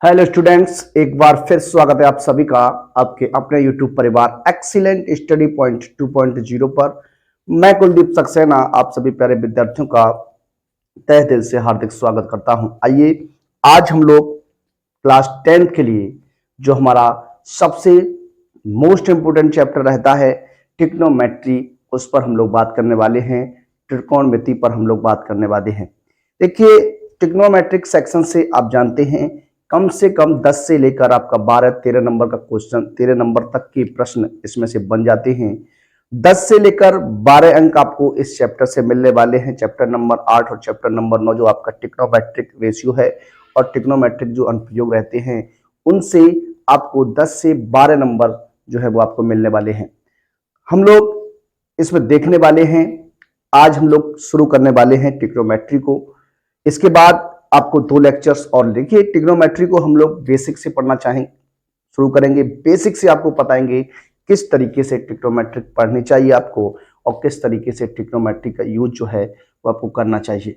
Hello students, एक बार फिर स्वागत है आप सभी का आपके अपने यूट्यूब परिवार एक्सीलेंट स्टडी पॉइंट 2.0 पर। मैं कुलदीप सक्सेना आप सभी प्यारे विद्यार्थियों का तहे दिल से हार्दिक स्वागत करता हूं। आइए आज हम लोग क्लास 10 के लिए जो हमारा सबसे मोस्ट इंपोर्टेंट चैप्टर रहता है ट्रिग्नोमेट्री, उस पर हम लोग बात करने वाले हैं। त्रिकोणमिति पर हम लोग बात करने वाले हैं। देखिए, ट्रिग्नोमेट्रिक सेक्शन से आप जानते हैं कम से कम 10 से लेकर आपका 12-13 नंबर का क्वेश्चन, 13 नंबर तक के प्रश्न इसमें से बन जाते हैं। 10 से लेकर 12 अंक आपको इस चैप्टर से मिलने वाले हैं। चैप्टर नंबर 8 और चैप्टर नंबर 9 जो आपका ट्रिग्नोमेट्रिक रेशियो है और ट्रिग्नोमेट्रिक जो अनुप्रयोग रहते हैं उनसे आपको 10 से 12 नंबर जो है वो आपको मिलने वाले हैं। हम लोग इसमें देखने वाले हैं। आज हम लोग शुरू करने वाले हैं ट्रिग्नोमेट्री को। इसके बाद आपको 2 लेक्चर्स और देखिए, ट्रिग्नोमेट्री को हम लोग बेसिक से पढ़ना चाहेंगे, शुरू करेंगे। बेसिक से आपको बताएंगे किस तरीके से ट्रिग्नोमेट्रिक पढ़नी चाहिए आपको और किस तरीके से ट्रिग्नोमेट्री का यूज जो है वो आपको करना चाहिए।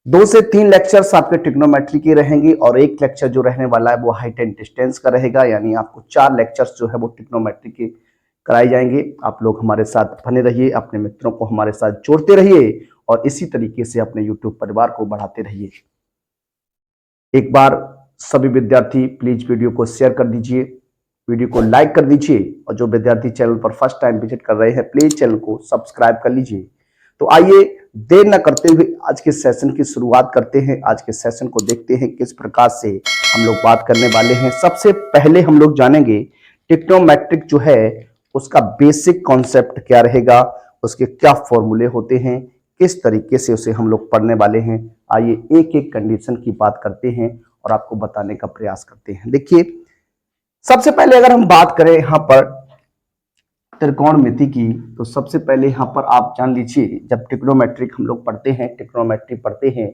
2 से 3 लेक्चर्स आपके ट्रिग्नोमेट्री के रहेंगे और एक लेक्चर जो रहने वाला है वो हाइट एंड डिस्टेंस का रहेगा। यानी आपको 4 लेक्चर्स जो है वो ट्रिग्नोमेट्री के कराए जाएंगे। आप लोग हमारे साथ बने रहिए, अपने मित्रों को हमारे साथ जोड़ते रहिए और इसी तरीके से अपने यूट्यूब परिवार को बढ़ाते रहिए। एक बार सभी विद्यार्थी प्लीज वीडियो को शेयर कर दीजिए, वीडियो को लाइक कर दीजिए और जो विद्यार्थी चैनल पर फर्स्ट टाइम विजिट कर रहे हैं प्लीज चैनल को सब्सक्राइब कर लीजिए। तो आइए देर न करते हुए आज के सेशन की शुरुआत करते हैं। आज के सेशन को देखते हैं किस प्रकार से हम लोग बात करने वाले हैं। सबसे पहले हम लोग जानेंगे ट्रिग्नोमेट्रिक जो है उसका बेसिक कॉन्सेप्ट क्या रहेगा, उसके क्या फॉर्मूले होते हैं, किस तरीके से उसे हम लोग पढ़ने वाले हैं। आइए एक एक कंडीशन की बात करते हैं और आपको बताने का प्रयास करते हैं। देखिए, सबसे पहले अगर हम बात करें यहाँ पर त्रिकोणमिति की, तो सबसे पहले यहाँ पर आप जान लीजिए जब ट्रिग्नोमेट्रिक हम लोग पढ़ते हैं, ट्रिग्नोमेट्री पढ़ते हैं,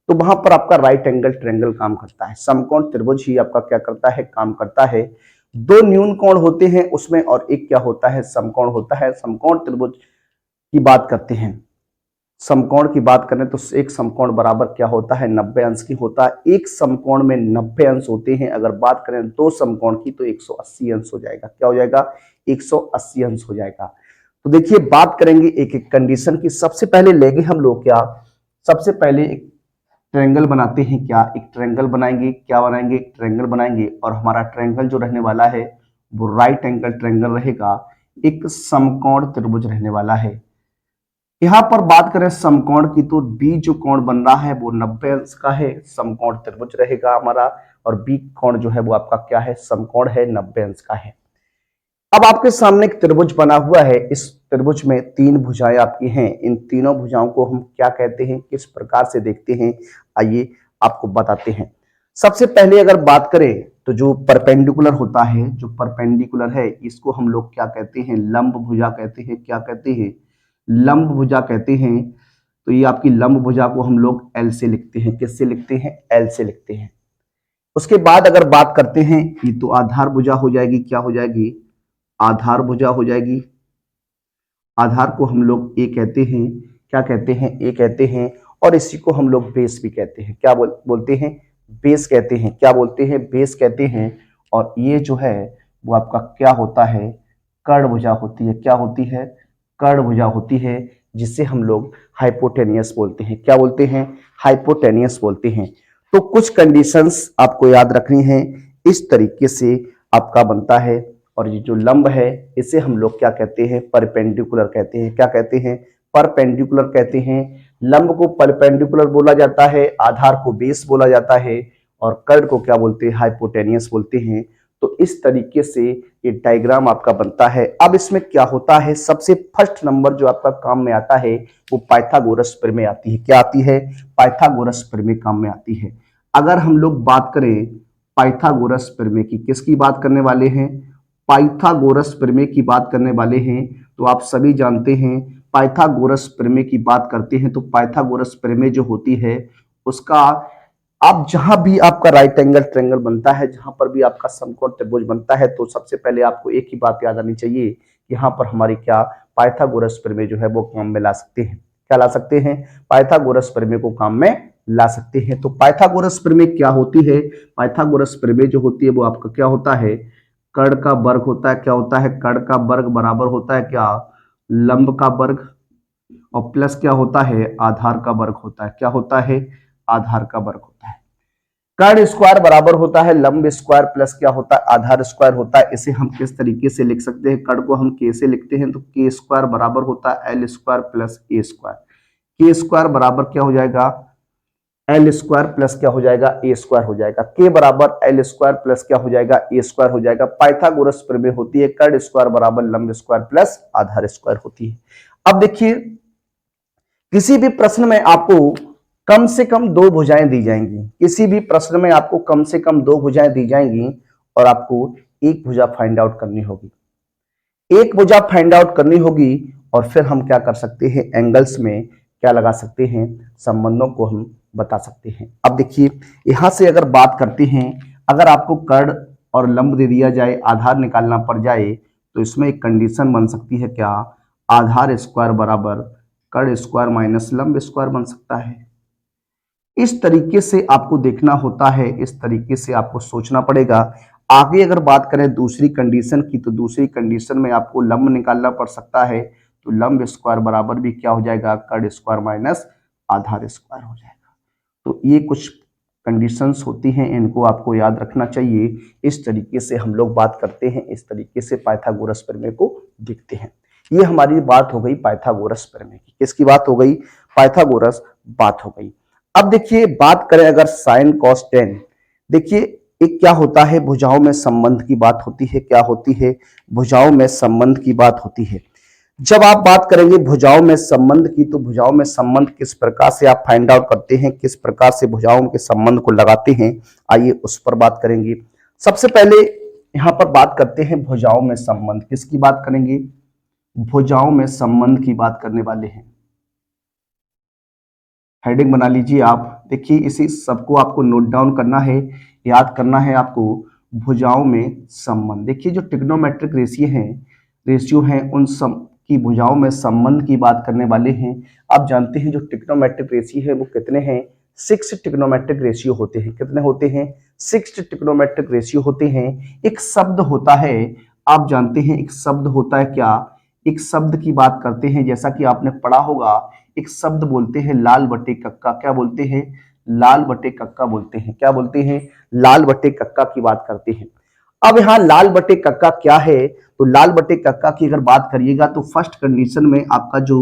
तो वहां पर आपका राइट एंगल ट्रायंगल काम करता है। समकोण त्रिभुज ही आपका क्या करता है, काम करता है। 2 न्यून कोण होते हैं उसमें और एक क्या होता है, समकोण होता है। समकोण त्रिभुज की बात करते हैं, समकोण की बात करें तो एक समकोण बराबर क्या होता है, 90 अंश की होता है। एक समकोण में 90 अंश होते हैं। अगर बात करें 2 समकोण की तो 180 अंश हो जाएगा। क्या हो जाएगा, 180 अंश हो जाएगा। तो देखिए, बात करेंगे एक एक कंडीशन की। सबसे पहले लेंगे हम लोग क्या, सबसे पहले एक ट्रायंगल बनाते हैं। क्या एक ट्रायंगल बनाएंगे, क्या बनाएंगे, एक ट्रायंगल बनाएंगे और हमारा ट्रायंगल जो रहने वाला है वो राइट एंगल ट्रायंगल रहेगा, एक समकोण त्रिभुज रहने वाला है। यहां पर बात करें समकोण की तो बी जो कोण बन रहा है वो 90 अंश का है, समकोण त्रिभुज रहेगा हमारा। और बी कोण जो है वो आपका क्या है, समकोण है, 90 अंश का है। अब आपके सामने एक त्रिभुज बना हुआ है। इस त्रिभुज में 3 भुजाएं आपकी हैं। इन तीनों भुजाओं को हम क्या कहते हैं, किस प्रकार से देखते हैं, आइए आपको बताते हैं। सबसे पहले अगर बात करें तो जो परपेंडिकुलर होता है, जो परपेंडिकुलर है, इसको हम लोग क्या कहते हैं, लंब भुजा कहते हैं। क्या कहते हैं, लंब भुजा कहते हैं। तो ये आपकी लंब भुजा को हम लोग एल से लिखते हैं। किससे लिखते हैं, एल से लिखते हैं। उसके बाद अगर बात करते हैं ये तो आधार भुजा हो जाएगी। क्या हो जाएगी, आधार भुजा हो जाएगी। आधार को हम लोग ए कहते हैं। क्या कहते हैं, ए कहते हैं। और इसी को हम लोग बेस भी कहते हैं। क्या बोलते हैं, बेस कहते हैं। क्या बोलते हैं, बेस कहते हैं। और ये जो है वो आपका क्या होता है, कर्ण भुजा होती है। क्या होती है, कर्ण भुजा होती है, जिसे हम लोग हाइपोटेनियस बोलते हैं। क्या बोलते हैं, हाइपोटेनियस बोलते हैं। तो कुछ कंडीशंस आपको याद रखनी है। इस तरीके से आपका बनता है। और ये जो लंब है इसे हम लोग क्या कहते हैं, परपेंडिकुलर कहते हैं। क्या कहते हैं, परपेंडिकुलर कहते हैं। लंब को परपेंडिकुलर बोला जाता है, आधार को बेस बोला जाता है और कर्ण को क्या बोलते हैं, हाइपोटेनियस बोलते हैं। तो इस तरीके से ये डायग्राम आपका बनता है। अब इसमें क्या होता है, सबसे फर्स्ट नंबर जो आपका काम में आता है वो पाइथागोरस प्रमेय आती है। क्या आती है, पाइथागोरस प्रमेय काम में आती है। अगर हम लोग बात करें पाइथागोरस प्रमेय की, किसकी बात करने वाले हैं, पाइथागोरस प्रमेय की बात करने वाले हैं। तो आप सभी जानते हैं पाइथागोरस प्रमेय की बात करते हैं तो पाइथागोरस प्रमेय जो होती है उसका, आप जहां भी आपका राइट एंगल ट्रायंगल बनता है, जहां पर भी आपका समकोण त्रिभुज बनता है, तो सबसे पहले आपको एक ही बात याद आनी चाहिए, यहाँ पर हमारी क्या, पाइथागोरस प्रमेय जो है वो काम में ला सकते हैं। क्या ला सकते हैं, पाइथागोरस प्रमेय को काम में ला सकते हैं। तो पाइथागोरस प्रमेय क्या होती है? पाइथागोरस प्रमेय जो होती है वो आपका क्या होता है? कर्ण का वर्ग होता है। क्या होता है? कर्ण का वर्ग बराबर होता है क्या? लंब का वर्ग, और प्लस क्या होता है? आधार का वर्ग होता है। क्या होता है? आधार का वर्ग होता है। कर्ण स्क्वायर बराबर होता है लंब स्क्वायर प्लस क्या होता है? आधार स्क्वायर होता है। इसे हम किस तरीके से लिख सकते हैं? कर्ण को हम के से लिखते हैं तो के स्क्वायर बराबर होता है एल स्क्वायर प्लस ए स्क्वायर। के स्क्वायर बराबर क्या हो जाएगा? एल स्क्वायर प्लस क्या हो जाएगा? ए स्क्वायर हो जाएगा। के बराबर एल स्क्वायर प्लस क्या हो जाएगा? ए स्क्वायर हो जाएगा। पाइथागोरस प्रमेय होती है कर्ण स्क्वायर बराबर लंब स्क्वायर प्लस आधार स्क्वायर होती है। अब देखिए, किसी भी प्रश्न में आपको कम से कम दो भुजाएं दी जाएंगी। किसी भी प्रश्न में आपको कम से कम दो भुजाएं दी जाएंगी और आपको एक भुजा फाइंड आउट करनी होगी। एक भुजा फाइंड आउट करनी होगी और फिर हम क्या कर सकते हैं? एंगल्स में क्या लगा सकते हैं? संबंधों को हम बता सकते हैं। अब देखिए, यहां से अगर बात करते हैं, अगर आपको कर्ण और लंब दे दिया जाए, आधार निकालना पड़ जाए, तो इसमें एक कंडीशन बन सकती है क्या? आधार स्क्वायर बराबर कर्ण स्क्वायर माइनस लंब स्क्वायर बन सकता है। इस तरीके से आपको देखना होता है, इस तरीके से आपको सोचना पड़ेगा। आगे अगर बात करें दूसरी कंडीशन की, तो दूसरी कंडीशन में आपको लंब निकालना पड़ सकता है। तो लंब स्क्वायर बराबर भी क्या हो जाएगा? कर्ण स्क्वायर माइनस आधार स्क्वायर हो जाएगा। तो ये कुछ कंडीशंस होती हैं, इनको आपको याद रखना चाहिए। इस तरीके से हम लोग बात करते हैं, इस तरीके से पाइथागोरस प्रमेय को देखते हैं। ये हमारी बात हो गई पाइथागोरस प्रमेय की। किसकी बात हो गई? पाइथागोरस बात हो गई। अब देखिए, बात करें अगर साइन कॉस टेन, देखिए एक क्या होता है? भुजाओं में संबंध की बात होती है। क्या होती है? भुजाओं में संबंध की बात होती है। जब आप बात करेंगे भुजाओं में संबंध की, तो भुजाओं में संबंध किस प्रकार से आप फाइंड आउट करते हैं, किस प्रकार से भुजाओं के संबंध को लगाते हैं, आइए उस पर बात करेंगे। सबसे पहले यहां पर बात करते हैं भुजाओं में संबंध। किसकी बात करेंगे? भुजाओं में संबंध की बात करने वाले हैं। हेडिंग बना लीजिए आप। देखिए, इसी सबको आपको नोट डाउन करना है, याद करना है आपको। भुजाओं में संबंध, देखिए जो ट्रिग्नोमेट्रिक रेशियो हैं उन सब की भुजाओं में संबंध की बात करने वाले हैं। आप जानते हैं जो ट्रिग्नोमेट्रिक रेशियो है वो कितने हैं? 6 ट्रिग्नोमेट्रिक रेशियो होते हैं। कितने होते हैं? 6 ट्रिग्नोमेट्रिक रेशियो होते हैं। एक शब्द होता है, आप जानते हैं एक शब्द होता है क्या? एक शब्द की बात करते हैं, जैसा कि आपने पढ़ा होगा, एक शब्द बोलते हैं लाल बटे कक्का। क्या बोलते हैं? लाल बटे कक्का बोलते हैं। क्या बोलते हैं? लाल बटे कक्का की बात करते हैं। अब यहाँ लाल बटे कक्का क्या है? तो लाल बटे कक्का की अगर बात करिएगा तो फर्स्ट कंडीशन में आपका जो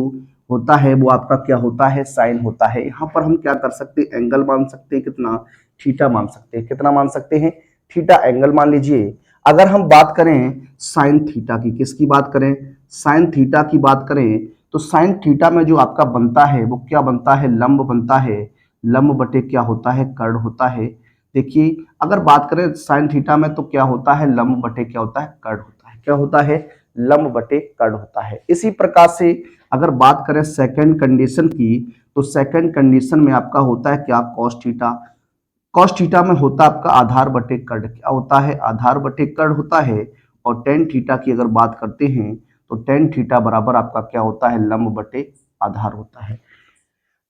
होता है वो आपका क्या होता है? साइन होता है। यहाँ पर हम क्या कर सकते हैं? एंगल मान सकते हैं। कितना? थीटा मान सकते हैं। कितना मान सकते हैं? थीटा एंगल मान लीजिए। अगर हम बात करें साइन थीटा की, किसकी बात करें? साइन थीटा की बात करें, तो साइन थीटा में जो आपका बनता है वो क्या बनता है? लंब बनता है। लंब बटे क्या होता है? कर्ण होता है। देखिए, अगर बात करें साइन थीटा में तो क्या होता है? लंब बटे क्या होता है? कर्ण होता है। क्या होता है? लंब बटे कर्ण होता है। इसी प्रकार से अगर बात करें सेकंड कंडीशन की, तो सेकंड कंडीशन में आपका होता है क्या? Cos theta. कॉस थीटा में होता है आपका आधार बटे कर्ण। क्या होता है? आधार बटे कर्ण होता है। और टेन थीटा की अगर बात करते हैं तो टेन थीटा बराबर आपका क्या होता है? लंब बटे आधार होता है।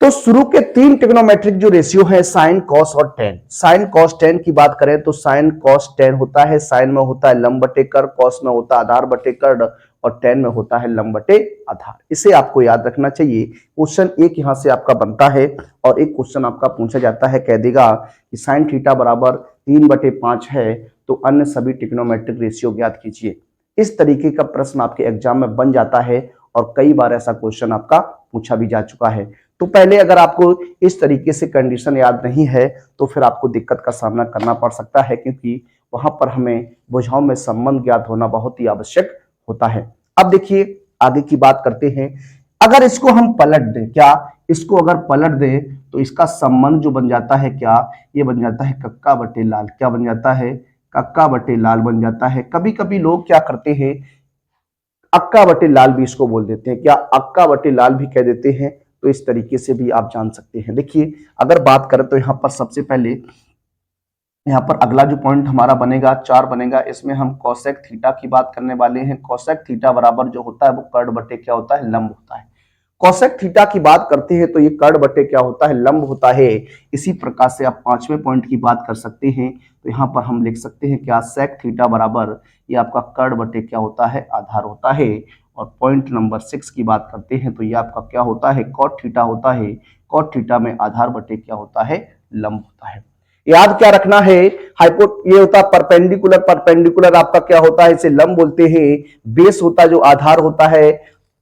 तो शुरू के तीन ट्रिग्नोमेट्रिक जो रेशियो है, साइन कॉस और टेन। साइन कॉस टेन की बात करें तो साइन कॉस टेन होता है, साइन में होता है लंब बटे कर्ण, कॉस में होता है आधार बटे कर्ण और टेन में होता है लंब बटे आधार। इसे आपको याद रखना चाहिए। क्वेश्चन एक यहां से आपका बनता है और एक क्वेश्चन आपका पूछा जाता है, कह देगा कि साइन थीटा बराबर 3/5 है तो अन्य सभी ट्रिग्नोमेट्रिक रेशियो ज्ञात कीजिए। इस तरीके का प्रश्न आपके एग्जाम में बन जाता है और कई बार ऐसा क्वेश्चन आपका पूछा भी जा चुका है। तो पहले अगर आपको इस तरीके से कंडीशन याद नहीं है तो फिर आपको दिक्कत का सामना करना पड़ सकता है, क्योंकि वहां पर हमें भुजाओं में संबंध ज्ञात होना बहुत ही आवश्यक होता है। अब देखिए, आगे की बात करते हैं। अगर इसको हम पलट दें, क्या इसको अगर पलट दें तो इसका संबंध जो बन जाता है क्या? ये बन जाता है कक्का बटे लाल। क्या बन जाता है? कक्का बटे लाल बन जाता है। कभी कभी लोग क्या करते हैं, अक्का बटे लाल भी इसको बोल देते हैं। क्या? अक्का बटे लाल भी कह देते हैं। तो इस तरीके से भी आप जान सकते हैं। देखिए, अगर बात करें तो यहाँ पर सबसे पहले यहाँ पर अगला जो पॉइंट हमारा बनेगा 4 बनेगा, इसमें हम कोसेक थीटा की बात करने वाले हैं। कोसेक थीटा बराबर जो होता है वो कर्ण बटे क्या होता है? लंब होता है। कोसेक थीटा की बात करते हैं तो ये कर्ण बटे क्या होता है, लंब होता है। इसी प्रकार से आप पांचवें पॉइंट की बात कर सकते हैं, तो यहाँ पर हम लिख सकते हैं क्या, सेक थीटा बराबर ये आपका कर्ण बटे क्या होता है, आधार होता है। और पॉइंट नंबर 6 की बात करते हैं तो ये आपका क्या होता है, कॉट थीटा होता है। कॉट थीटा में आधार बटे क्या होता है, लंब होता है। याद क्या रखना है, ये होता है परपेंडिकुलर, परपेंडिकुलर आपका क्या होता है, इसे लंब बोलते हैं। बेस होता है, जो आधार होता है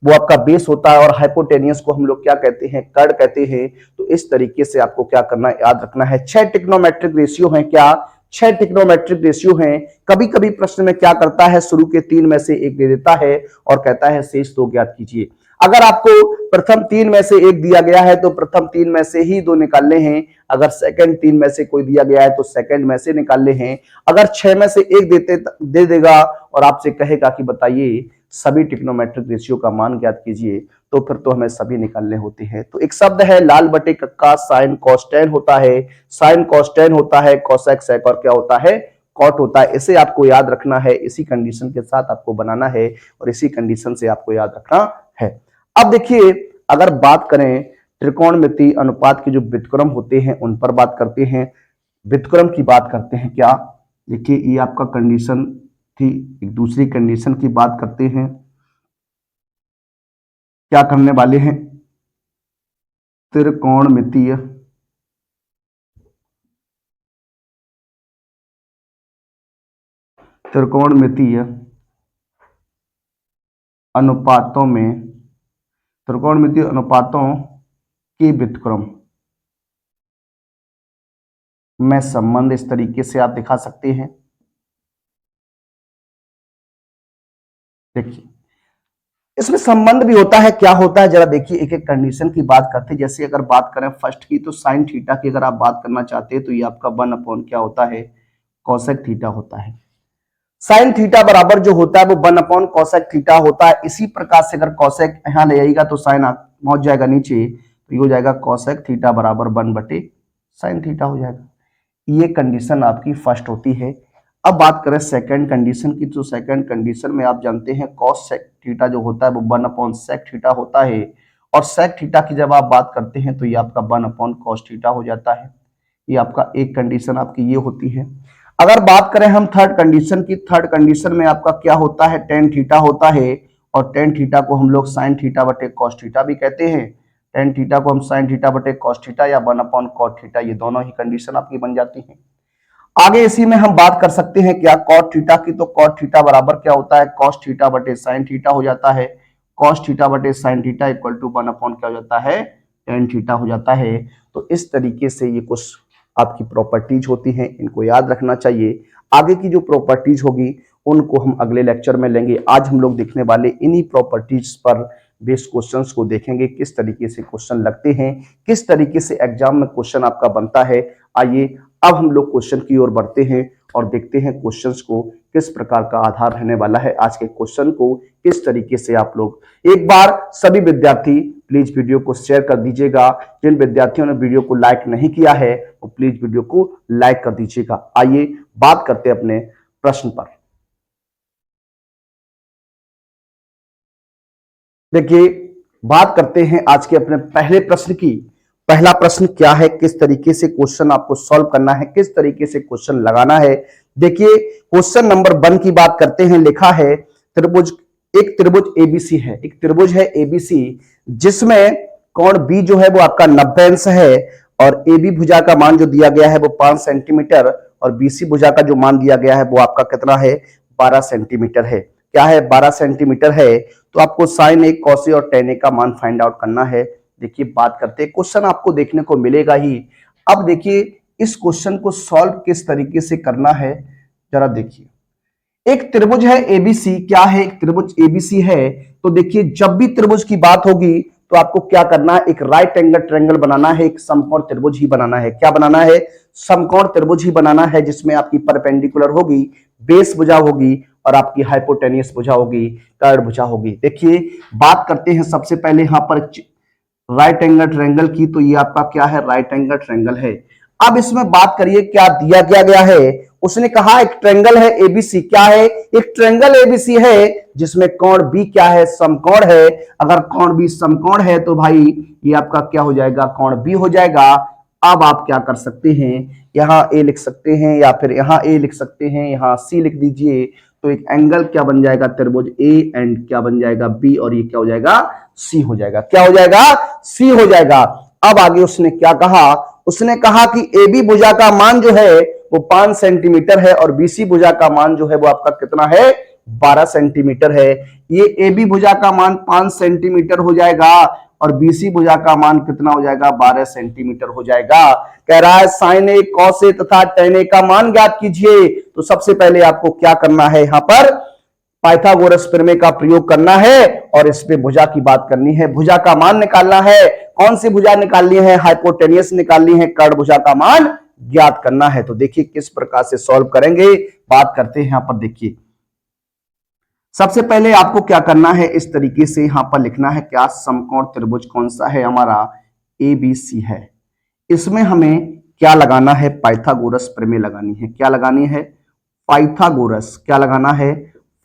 वो आपका बेस होता है, और हाइपोटेनियस को हम लोग क्या कहते हैं, कर्ण कहते हैं। तो इस तरीके से आपको क्या करना है, याद रखना है। 6 ट्रिग्नोमेट्रिक रेशियो है, क्या 6 ट्रिग्नोमेट्रिक रेशियो हैं। कभी कभी प्रश्न में क्या करता है, शुरू के 3 में से एक दे देता है और कहता है शेष 2 ज्ञात कीजिए। अगर आपको प्रथम 3 में से एक दिया गया है तो प्रथम 3 में से ही 2 निकालने हैं। अगर सेकंड 3 में से कोई दिया गया है तो सेकंड में से निकालने हैं। अगर 6 में से एक दे देगा और आपसे कहेगा कि बताइए सभी ट्रिग्नोमेट्रिक रेशियो का मान ज्ञात कीजिए, तो फिर तो हमें सभी निकालने होते हैं। तो एक शब्द है लाल बटे कक्का, साइन कॉस टेन होता है, साइन कॉस टेन होता है, कोसेक सेक और क्या होता है, कॉट होता है। इसे आपको याद रखना है, इसी कंडीशन के साथ आपको बनाना है और इसी कंडीशन से आपको याद रखना है। अब देखिए, अगर बात करें त्रिकोणमिति अनुपात के जो व्युत्क्रम होते हैं उन पर बात करते हैं। व्युत्क्रम की बात करते हैं क्या, देखिए ये आपका कंडीशन थी। एक दूसरी कंडीशन की बात करते हैं, क्या करने वाले हैं, त्रिकोणमितीय त्रिकोणमितीय अनुपातों में, त्रिकोणमितीय अनुपातों के व्युत्क्रम में संबंध इस तरीके से आप दिखा सकते हैं। देखिए इसमें संबंध भी होता है, क्या होता है जरा देखिए, एक एक कंडीशन की बात करते हैं। जैसे अगर बात करें फर्स्ट की, तो साइन थीटा की अगर आप बात करना चाहते हैं तो ये आपका 1 अपॉन क्या होता है, कोसेक थीटा होता है। साइन थीटा बराबर जो होता है वो 1 अपॉन कोसेक थीटा होता है। इसी प्रकार से अगर कोसेक यहां ले आएगा तो साइन पहुंच जाएगा नीचे, तो ये हो जाएगा कोसेक थीटा बराबर 1 बटे साइन थीटा हो जाएगा। ये कंडीशन आपकी फर्स्ट होती है। अब बात करें सेकंड कंडीशन की, तो सेकंड कंडीशन में आप जानते हैं कॉस सेक थीटा जो होता है वो 1 अपॉन सेक थीटा होता है। और सेक थीटा की जब आप बात करते हैं तो ये आपका 1 अपॉन कॉस थीटा हो जाता है। ये आपका एक कंडीशन आपकी ये होती है। अगर बात करें हम थर्ड कंडीशन की, थर्ड कंडीशन में आपका क्या होता है, टेन थीटा होता है। और टेन थीटा को हम लोग साइन थीटा बटे कॉस थीटा भी कहते हैं। टेन थीटा को हम साइन थीटा बटे कॉस थीटा या 1 अपॉन कॉट थीटा, ये दोनों ही कंडीशन आपकी बन जाती हैं। आगे इसी में हम बात कर सकते हैं क्या, कॉट थीटा की, तो कॉट थीटा बराबर क्या होता है, कॉस थीटा बटे साइन थीटा हो जाता है। कॉस थीटा बटे sine theta equal to 1 upon क्या हो जाता है, टेन थीटा हो जाता है। तो इस तरीके से ये कुछ आपकी प्रॉपर्टीज होती हैं, इनको याद रखना चाहिए। आगे की जो प्रॉपर्टीज होगी उनको हम अगले लेक्चर में लेंगे। आज हम लोग देखने वाले इन्हीं प्रॉपर्टीज पर बेस्ड क्वेश्चंस को देखेंगे, किस तरीके से क्वेश्चन लगते हैं, किस तरीके से एग्जाम में क्वेश्चन आपका बनता है। आइए अब हम लोग क्वेश्चन की ओर बढ़ते हैं और देखते हैं क्वेश्चंस को किस प्रकार का आधार रहने वाला है। आज के क्वेश्चन को किस तरीके से आप लोग, एक बार सभी विद्यार्थी प्लीज वीडियो को शेयर कर दीजिएगा। जिन विद्यार्थियों ने वीडियो को लाइक नहीं किया है वो प्लीज वीडियो को लाइक कर दीजिएगा। आइए बात करते हैं अपने प्रश्न पर। देखिए बात करते हैं आज के अपने पहले प्रश्न की। पहला प्रश्न क्या है, किस तरीके से क्वेश्चन आपको सॉल्व करना है, किस तरीके से क्वेश्चन लगाना है। देखिए क्वेश्चन नंबर 1 की बात करते हैं। लिखा है त्रिभुज, एक त्रिभुज एबीसी है, एक त्रिभुज है एबीसी जिसमें कोण बी जो है वो आपका 90 अंश है और एबी भुजा का मान जो दिया गया है वो 5 सेंटीमीटर और बीसी भुजा का जो मान दिया गया है वो आपका कितना है, 12 सेंटीमीटर है। क्या है, 12 सेंटीमीटर है। तो आपको साइन ए, कॉस ए और टेन ए का मान फाइंड आउट करना है। देखिए बात करते हैं, क्वेश्चन आपको देखने को मिलेगा ही। अब देखिए इस क्वेश्चन को सॉल्व किस तरीके से करना है, जरा देखिए। एक त्रिभुज है एबीसी, क्या है, एक त्रिभुज एबीसी है। तो देखिए जब भी त्रिभुज की बात होगी तो आपको क्या करना है, एक राइट एंगल ट्रायंगल बनाना है, एक समकोण त्रिभुज ही बनाना है। क्या बनाना है, समकोण त्रिभुज ही बनाना है, जिसमें आपकी परपेंडिकुलर होगी, बेस भुजा होगी और आपकी हाइपोटेनियस भुजा होगी, कर्ण भुजा होगी। देखिए बात करते हैं सबसे पहले यहां पर राइट एंगल ट्रायंगल की, तो ये आपका क्या है, राइट एंगल ट्रायंगल है। अब इसमें बात करिए क्या दिया गया है, उसने कहा एक ट्रायंगल है एबीसी, क्या है, एक ट्रायंगल एबीसी है जिसमें कोण बी क्या है, समकोण है। अगर कोण बी समकोण है तो भाई ये आपका क्या हो जाएगा, कोण बी हो जाएगा। अब आप क्या कर सकते हैं, यहां ए लिख सकते हैं या फिर यहां ए लिख सकते हैं, यहां सी लिख दीजिए। तो एक एंगल क्या बन जाएगा, त्रिभुज ए एंड क्या बन जाएगा, बी, और ये क्या हो जाएगा, सी हो जाएगा। क्या हो जाएगा, सी हो जाएगा। अब आगे उसने क्या कहा, उसने कहा कि ए बी भुजा का मान जो है वो 5 सेंटीमीटर है और बीसी भुजा का मान जो है वो आपका कितना है, 12 सेंटीमीटर है। ये ए बी भुजा का मान 5 सेंटीमीटर हो जाएगा और बीसी भुजा का मान कितना हो जाएगा, 12 सेंटीमीटर हो जाएगा। कह रहा है साइन ए, कॉस ए तथा टेन ए का मान ज्ञात कीजिए। तो सबसे पहले आपको क्या करना है, यहां पर पाइथागोरस प्रमेय का प्रयोग करना है और इस पे भुजा की बात करनी है, भुजा का मान निकालना है। कौन सी भुजा निकालनी है, हाइपोटेनियस निकालनी है, कर्ण भुजा का मान ज्ञात करना है। तो देखिए किस प्रकार से सॉल्व करेंगे, बात करते हैं। यहां पर देखिए सबसे पहले आपको क्या करना है, इस तरीके से यहां पर लिखना है, क्या समकोण त्रिभुज कौन सा है, हमारा एबीसी है। इसमें हमें क्या लगाना है, पाइथागोरस प्रमेय लगानी है। क्या लगानी है, पाइथागोरस, क्या लगाना है,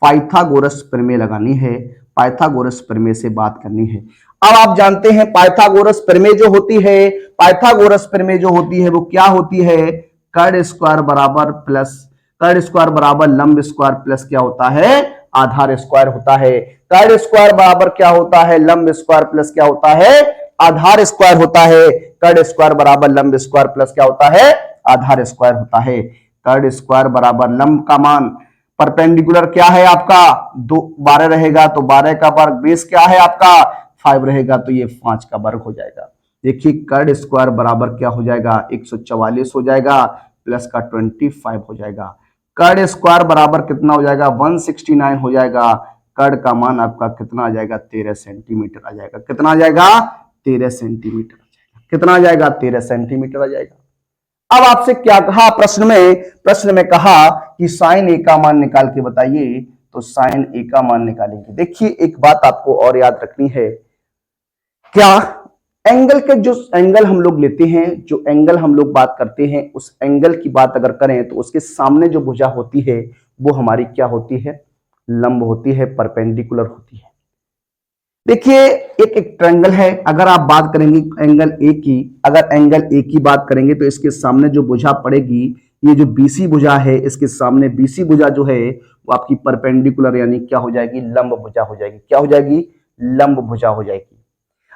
पाइथागोरस प्रमेय लगानी है। पाइथागोरस प्रमेय से बात करनी है। अब आप जानते हैं पाइथागोरस प्रमेय जो होती है, पाइथागोरस प्रमेय जो होती है वो क्या होती है, कर्ण स्क्वायर बराबर प्लस, कर्ण स्क्वायर बराबर लंब स्क्वायर प्लस क्या होता है, आधार स्क्वायर होता है। कर्ण स्क्वायर बराबर क्या होता है, लंब स्क्वायर प्लस क्या होता है, आधार स्क्वायर होता है। कर्ण स्क्वायर बराबर लंब स्क्वायर प्लस क्या होता है, आधार स्क्वायर होता है। कर्ण स्क्वायर बराबर लंब का मान परपेंडिकुलर क्या है आपका, 12 रहेगा तो 12 का वर्ग, बेस क्या है आपका 5 रहेगा तो ये 5 का वर्ग हो जाएगा। देखिए कर्ण स्क्वायर बराबर क्या हो जाएगा, 144 हो जाएगा प्लस का 25 हो जाएगा। कर्ण स्क्वायर बराबर कितना हो जाएगा, 169 हो जाएगा। कर्ण का मान आपका कितना आ जाएगा, 13 सेंटीमीटर आ जाएगा। कितना आ जाएगा, 13 सेंटीमीटर आ जाएगा। कितना आ जाएगा, 13 सेंटीमीटर आ जाएगा। अब आपसे क्या कहा प्रश्न में कहा कि साइन ए का मान निकाल के बताइए। तो साइन ए का मान निकालेंगे। देखिए एक बात आपको और याद रखनी है, क्या एंगल के जो एंगल हम लोग लेते हैं, जो एंगल हम लोग बात करते हैं, उस एंगल की बात अगर करें तो उसके सामने जो भुजा होती है वो हमारी क्या होती है, लंब होती है, परपेंडिकुलर होती है। देखिए एक ट्रायंगल है, अगर आप बात करेंगे एंगल ए की, अगर एंगल ए की बात करेंगे तो इसके सामने जो भुजा पड़ेगी, ये जो बीसी भुजा है, इसके सामने बीसी भुजा जो है वो आपकी परपेंडिकुलर यानी क्या हो जाएगी, लंब भुजा हो जाएगी। क्या हो जाएगी, लंब भुजा हो जाएगी।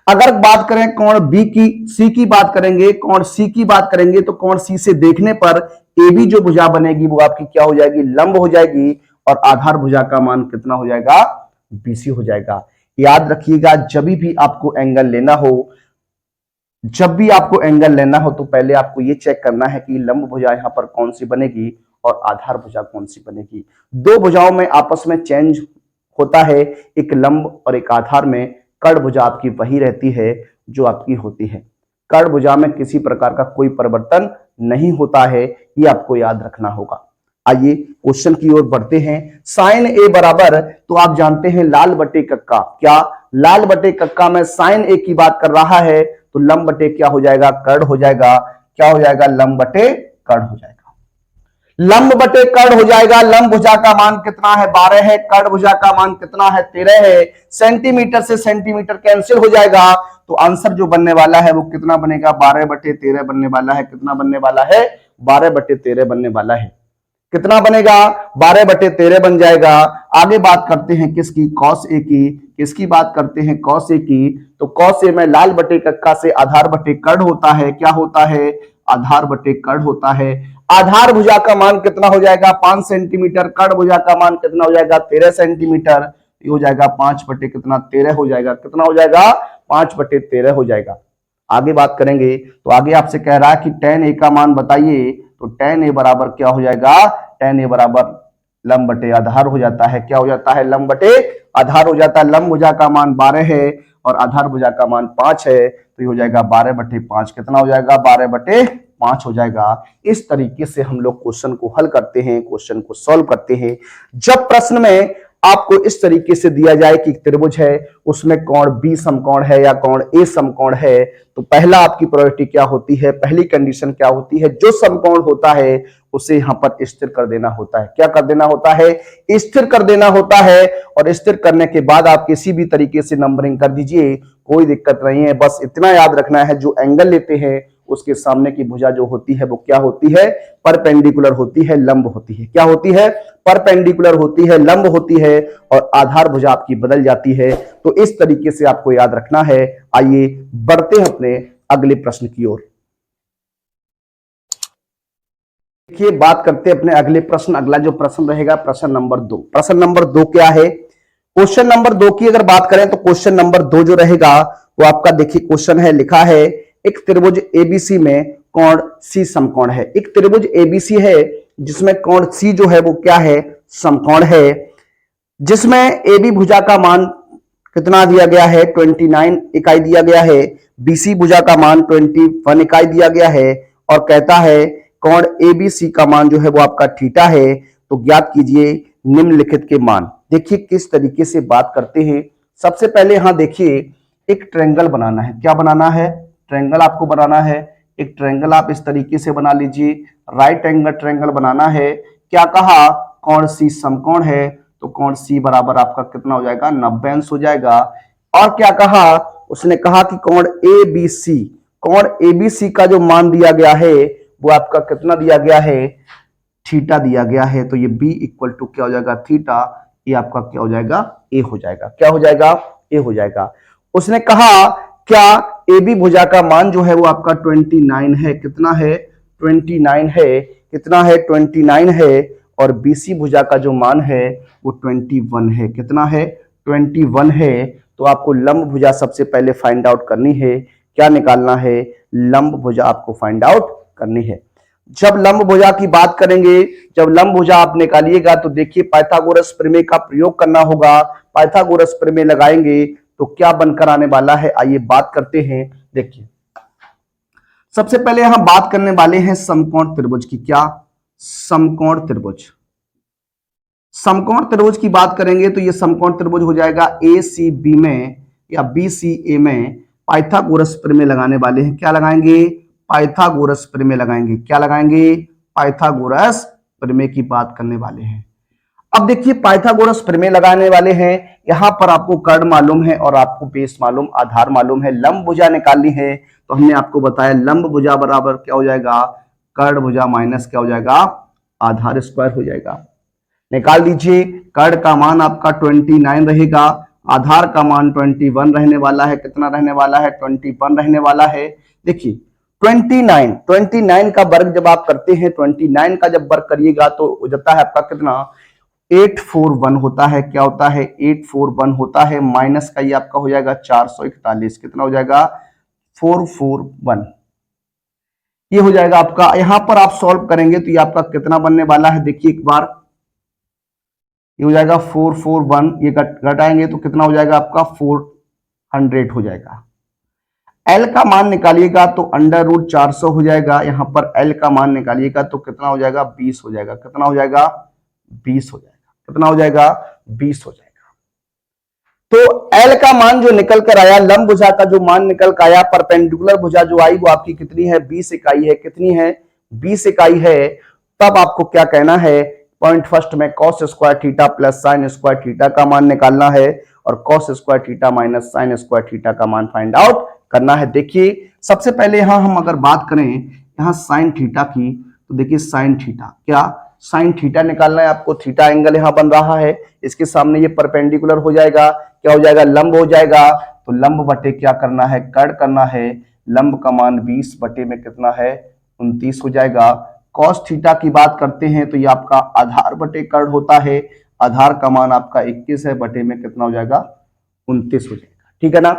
अगर बात करें कोण बी की, सी की बात करेंगे, कोण सी की बात करेंगे तो कोण सी से देखने पर ए बी जो भुजा बनेगी वो आपकी क्या हो जाएगी, लंब हो जाएगी और आधार भुजा का मान कितना हो जाएगा, बीसी हो जाएगा। याद रखिएगा जब भी आपको एंगल लेना हो, जब भी आपको एंगल लेना हो तो पहले आपको ये चेक करना है कि लंब भुजा यहां पर कौन सी बनेगी और आधार भुजा कौन सी बनेगी। दो भुजाओं में आपस में चेंज होता है, एक लंब और एक आधार में। कर्ण भुजा आपकी वही रहती है जो आपकी होती है। कर्ण भुजा में किसी प्रकार का कोई परिवर्तन नहीं होता है, ये आपको याद रखना होगा। आइए क्वेश्चन की ओर बढ़ते हैं। साइन ए बराबर, तो आप जानते हैं लाल बटे कक्का, क्या लाल बटे कक्का में साइन ए की बात कर रहा है तो लंब बटे क्या हो जाएगा, कर्ण हो जाएगा। क्या हो जाएगा, लंब बटे कर्ण हो जाएगा। लंब बटे कर्ण हो जाएगा। लंब भुजा का मान कितना है, 12 है। कर्ण भुजा का मान कितना है, 13 है। सेंटीमीटर से सेंटीमीटर कैंसिल हो जाएगा तो आंसर जो बनने वाला है वो कितना बनेगा, 12/13 बनने वाला है। कितना बनने वाला है, 12/13 बनने वाला है। कितना बनेगा, 12/13 बन जाएगा। आगे बात करते हैं किसकी, कॉस ए की। किसकी बात करते हैं, कॉस ए की। तो कॉस ए में लाल बटे कक्का से आधार बटे कर्ण होता है। क्या होता है, आधार बटे कर्ण होता है। आधार भुजा का मान कितना हो जाएगा, 5 सेंटीमीटर। कर्ण भुजा का मान कितना हो जाएगा, 13 सेंटीमीटर। ये हो जाएगा 5 बटे कितना, 13 हो जाएगा। कितना हो जाएगा, 5/13 हो जाएगा। आगे बात करेंगे तो आगे आपसे कह रहा है कि tan a का मान बताइए। तो tan a बराबर क्या हो जाएगा, tan a बराबर लंब बटे आधार हो जाता है। क्या हो जाता है, लंब बटे आधार हो जाता है। लंब भुजा का मान 12 है और आधार भुजा का मान 5 है तो ये हो जाएगा 12/5। कितना हो जाएगा, 12/5 हो जाएगा। इस तरीके से हम लोग क्वेश्चन को हल करते हैं, क्वेश्चन को सॉल्व करते हैं। जब प्रश्न में आपको इस तरीके से दिया जाए कि त्रिभुज है, उसमें कोण बी समकोण है या कोण ए समकोण है, तो पहला आपकी प्रायोरिटी क्या होती है, पहली कंडीशन क्या होती है, जो समकोण होता है उसे यहाँ पर स्थिर कर देना होता है। क्या कर देना होता है? स्थिर कर देना होता है। और स्थिर करने के बाद आप किसी भी तरीके से नंबरिंग कर दीजिए, कोई दिक्कत नहीं है। बस इतना याद रखना है, जो एंगल लेते हैं उसके सामने की भुजा जो होती है वो क्या होती है? परपेंडिकुलर होती है, लंब होती है। क्या होती है? परपेंडिकुलर होती है, लंब होती है। और आधार भुजा आपकी बदल जाती है। तो इस तरीके से आपको याद रखना है। आइए बढ़ते हैं अपने अगले प्रश्न की ओर। देखिए, बात करते हैं अपने अगले प्रश्न। अगला जो प्रश्न रहेगा प्रश्न नंबर 2। प्रश्न नंबर 2 क्या है? क्वेश्चन नंबर 2 की अगर बात करें तो क्वेश्चन नंबर 2 जो रहेगा वो आपका, देखिए क्वेश्चन है, लिखा है एक त्रिभुज एबीसी में कोण सी समकोण है। एक त्रिभुज एबीसी है जिसमें कोण सी जो है वो क्या है? समकोण है। जिसमें एबी भुजा का मान कितना दिया गया है? 29 इकाई दिया गया है। बीसी भुजा का मान 21 इकाई दिया गया है। और कहता है कोण एबीसी का मान जो है वो आपका थीटा है। तो ज्ञात कीजिए निम्नलिखित के मान। देखिए किस तरीके से बात करते हैं। सबसे पहले यहां देखिए, एक ट्रायंगल बनाना है। क्या बनाना है? ट्रायंगल आपको बनाना है। एक ट्रायंगल आप इस तरीके से बना लीजिए, राइट एंगल ट्रायंगल बनाना है। क्या कहा? कोण सी समकोण है, तो कोण सी बराबर आपका कितना हो जाएगा? 90 अंश हो जाएगा। और क्या कहा? उसने कहा कि कोण एबीसी, कोण एबीसी का जो मान दिया गया है वो आपका कितना दिया गया है? थीटा दिया गया है। तो ये b इक्वल टू क्या हो जाएगा? थीटा। ये आपका क्या हो जाएगा? ए हो जाएगा। क्या हो जाएगा? ए हो जाएगा। उसने कहा क्या AB भुजा का मान जो है वो आपका 29 है। कितना है? 29 है। कितना है? 29 है। और BC भुजा का जो मान है वो 21 है। कितना है? 21 है। तो आपको लंब भुजा सबसे पहले फाइंड आउट करनी है। क्या निकालना है? लंब भुजा आपको फाइंड आउट करनी है। जब लंब भुजा की बात करेंगे, जब लंब भुजा आप निकालिएगा तो देखिए पाइथागोरस प्रमेय का प्रयोग करना होगा। पाइथागोरस प्रमेय लगाएंगे तो क्या बनकर आने वाला है? आइए बात करते हैं। देखिए सबसे पहले यहां बात करने वाले हैं समकोण त्रिभुज की। क्या? समकोण त्रिभुज। समकोण त्रिभुज की बात करेंगे तो ये समकोण त्रिभुज हो जाएगा ACB में या BCA में पाइथागोरस प्रमेय लगाने वाले हैं। क्या लगाएंगे? पाइथागोरस प्रमेय लगाएंगे। क्या लगाएंगे? पाइथागोरस प्रमेय की बात करने वाले हैं। अब देखिए पाइथागोरस प्रमेय लगाने वाले हैं। यहां पर आपको कर्ण मालूम है और आपको बेस मालूम, आधार मालूम है। लंब भुजा निकालनी है तो हमने आपको बताया लंब भुजा बराबर क्या हो जाएगा? कर्ण भुजा माइनस क्या हो जाएगा? आधार स्क्वायर हो जाएगा। निकाल दीजिए। कर्ण का मान आपका 29 रहेगा, आधार का मान 21 रहने वाला है। कितना रहने वाला है? 21 रहने वाला है। देखिए 29 का वर्ग जब आप करते हैं, 29 का जब वर्ग करिएगा तो हो जाता है आपका कितना? 841 होता है। क्या होता है? 841 होता है। माइनस का ये आपका हो जाएगा 441। कितना हो जाएगा? 441। ये हो जाएगा आपका। यहां पर आप सॉल्व करेंगे तो ये आपका कितना बनने वाला है? देखिए एक बार, ये हो जाएगा 441। ये घटाएंगे तो कितना हो जाएगा आपका? 400 हो जाएगा। L का मान निकालिएगा तो अंडर रूट 400 हो जाएगा। यहां पर L का मान निकालिएगा तो कितना हो जाएगा? 20 हो जाएगा। कितना हो जाएगा? 20 हो जाएगा। कितना हो जाएगा? 20 हो जाएगा। तो L का मान जो निकल कर आया, लंब भुजा का जो मान निकल कर आया, परपेंडिकुलर भुजा जो आई वो आपकी कितनी है? 20 इकाई है। कितनी है? 20 इकाई है। तब आपको क्या कहना है? पॉइंट फर्स्ट में cos square theta plus sine square theta का मान निकालना है और cos square theta minus sine square theta का मान फाइंड आउट करना है। देखिए सबसे पहले यहां हम अगर बात करें यहां साइन थीटा की, तो देखिए साइन थीटा, क्या साइन थीटा निकालना है आपको। थीटा एंगल यहां बन रहा है, इसके सामने ये परपेंडिकुलर हो जाएगा। क्या हो जाएगा? लंब हो जाएगा। तो लंब बटे क्या करना है? कर्ण करना है। लंब का मान 20 बटे में कितना है? 29 हो जाएगा। कॉस थीटा की बात करते हैं तो ये आपका आधार बटे कर्ण होता है। आधार का मान आपका 21 है, बटे में कितना हो जाएगा? 29 हो जाएगा। ठीक है ना।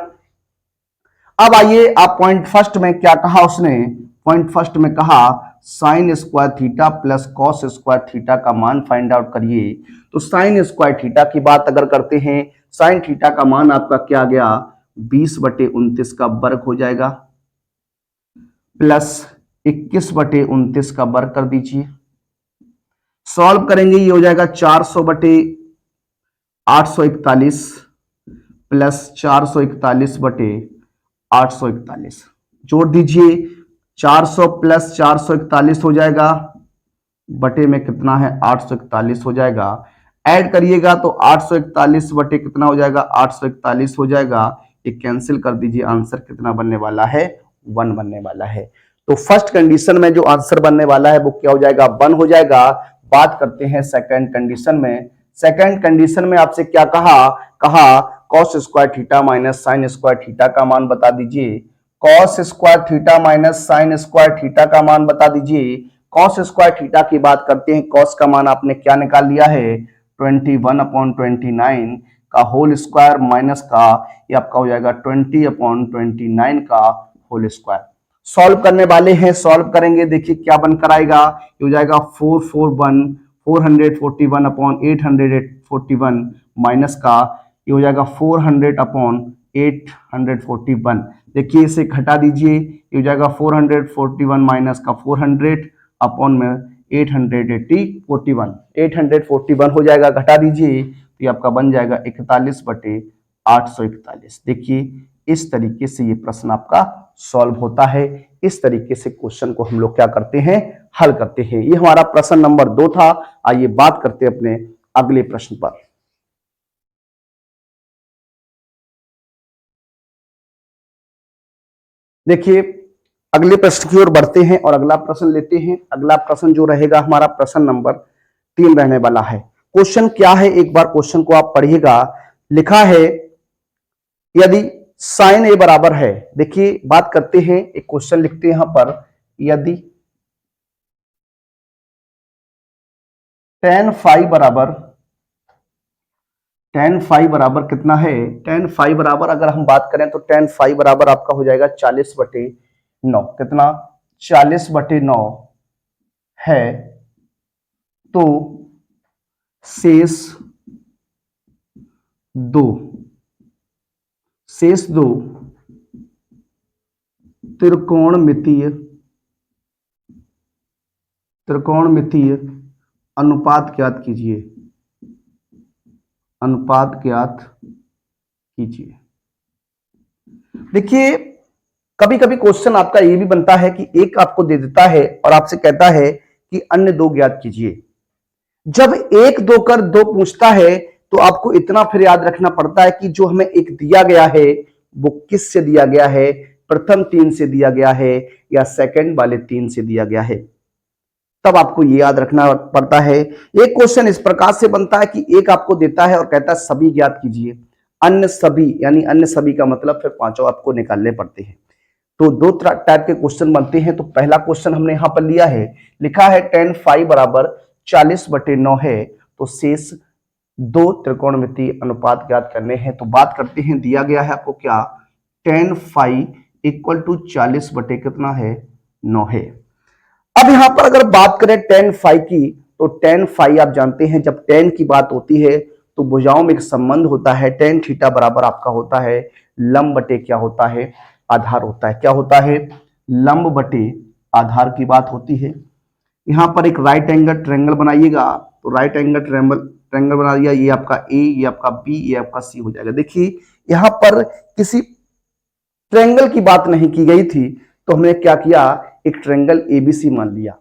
अब आइए आप पॉइंट फर्स्ट में क्या कहा उसने? पॉइंट फर्स्ट में कहा sine square theta plus cos square theta का मान फाइंड आउट करिए। तो साइन स्क्वायर थीटा की बात अगर करते हैं, साइन थीटा का मान आपका क्या आ गया? 20 बटे 29 का वर्ग हो जाएगा प्लस 21 बटे 29 का वर्ग कर दीजिए। सॉल्व करेंगे ये हो जाएगा 400 बटे 841 प्लस 441 बटे 841। जोड़ दीजिए, 400 प्लस 441 हो जाएगा बटे में कितना है 841 हो जाएगा। ऐड करिएगा तो 841 बटे कितना हो जाएगा 841 हो जाएगा। ये कैंसिल कर दीजिए, आंसर कितना बनने वाला है 1 बनने वाला है। तो फर्स्ट कंडीशन में जो आंसर बनने वाला है वो क्या हो जाएगा 1 हो जाएगा। बात करते हैं सेकंड कंडीशन में। सेकंड कंडीशन में आपसे क्या कहा, कहा cos square theta minus sine square theta का मान बता दीजिए। Cos square theta minus sine square theta का मान बता दीजिए। कॉस स्क्वायर थीटा की बात करते हैं, कॉस का मान आपने क्या निकाल लिया है 21/29 का होल स्क्वायर माइनस का ये आपका हो जाएगा 20/29 का होल स्क्वायर। सॉल्व करने वाले हैं, सॉल्व करेंगे, देखिए क्या बनकर आएगा। ये हो जाएगा 441 माइनस का ये हो जाएगा 400/841। देखिए इसे घटा दीजिए, ये हो जाएगा 441 माइनस का 400 अपॉन में 841 हो जाएगा, घटा दीजिए तो ये आपका बन जाएगा 41/841। देखिए इस तरीके से ये प्रश्न आपका सॉल्व होता है। इस तरीके से क्वेश्चन को हम लोग क्या करते हैं, हल करते हैं। ये हमारा प्रश्न नंबर 2 था। आइए बात करते हैं अपने अगले प्रश्न पर। देखिए अगले प्रश्न की ओर बढ़ते हैं और अगला प्रश्न लेते हैं। अगला प्रश्न जो रहेगा हमारा प्रश्न नंबर 3 रहने वाला है। क्वेश्चन क्या है, एक बार क्वेश्चन को आप पढ़िएगा। लिखा है यदि साइन ए बराबर है, देखिए बात करते हैं, एक क्वेश्चन लिखते हैं यहां पर, यदि tan फाई बराबर, tan फाई बराबर कितना है, tan फाई बराबर अगर हम बात करें तो tan फाई बराबर आपका हो जाएगा 40/9। कितना 40/9 है तो शेष दो, शेष दो त्रिकोणमितीय अनुपात ज्ञात कीजिए, अनुपात ज्ञात कीजिए। देखिए कभी कभी क्वेश्चन आपका ये भी बनता है कि एक आपको दे देता है और आपसे कहता है कि अन्य दो ज्ञात कीजिए। जब एक दो कर दो पूछता है तो आपको इतना फिर याद रखना पड़ता है कि जो हमें एक दिया गया है वो किस से दिया गया है, प्रथम 3 से दिया गया है या सेकंड वाले 3 से दिया गया है, तब आपको ये याद रखना पड़ता है। एक क्वेश्चन इस प्रकार से बनता है कि एक आपको देता है और कहता है सभी ज्ञात कीजिए, अन्य सभी यानी अन्य सभी का मतलब फिर पांचों आपको निकालने पड़ते हैं। तो दो टाइप के क्वेश्चन बनते हैं। तो पहला क्वेश्चन हमने यहां पर लिया है, लिखा है tan फाई बराबर 40/9 है तो शेष दो त्रिकोणमितीय अनुपात ज्ञात करने हैं। तो बात करते हैं, दिया गया है आपको क्या, tan फाई इक्वल टू 40 बटे कितना है 9 है। अब यहां पर अगर बात करें tan फाई की तो tan फाई आप जानते हैं जब tan की बात होती है तो भुजाओं में एक संबंध होता है, tan थीटा बराबर आपका होता है लंब बटे क्या होता है आधार होता है। क्या होता है, लंब बटे आधार की बात होती है। यहां पर एक राइट एंगल ट्रायंगल बनाइएगा तो राइट एंगल ट्रायंगल बना दिया, ये आपका ए, ये आपका बी, ये आपका सी हो जाएगा। देखिए यहां पर किसी ट्रायंगल की बात नहीं की गई थी तो हमने क्या किया, एक ट्रायंगल एबीसी मान लिया,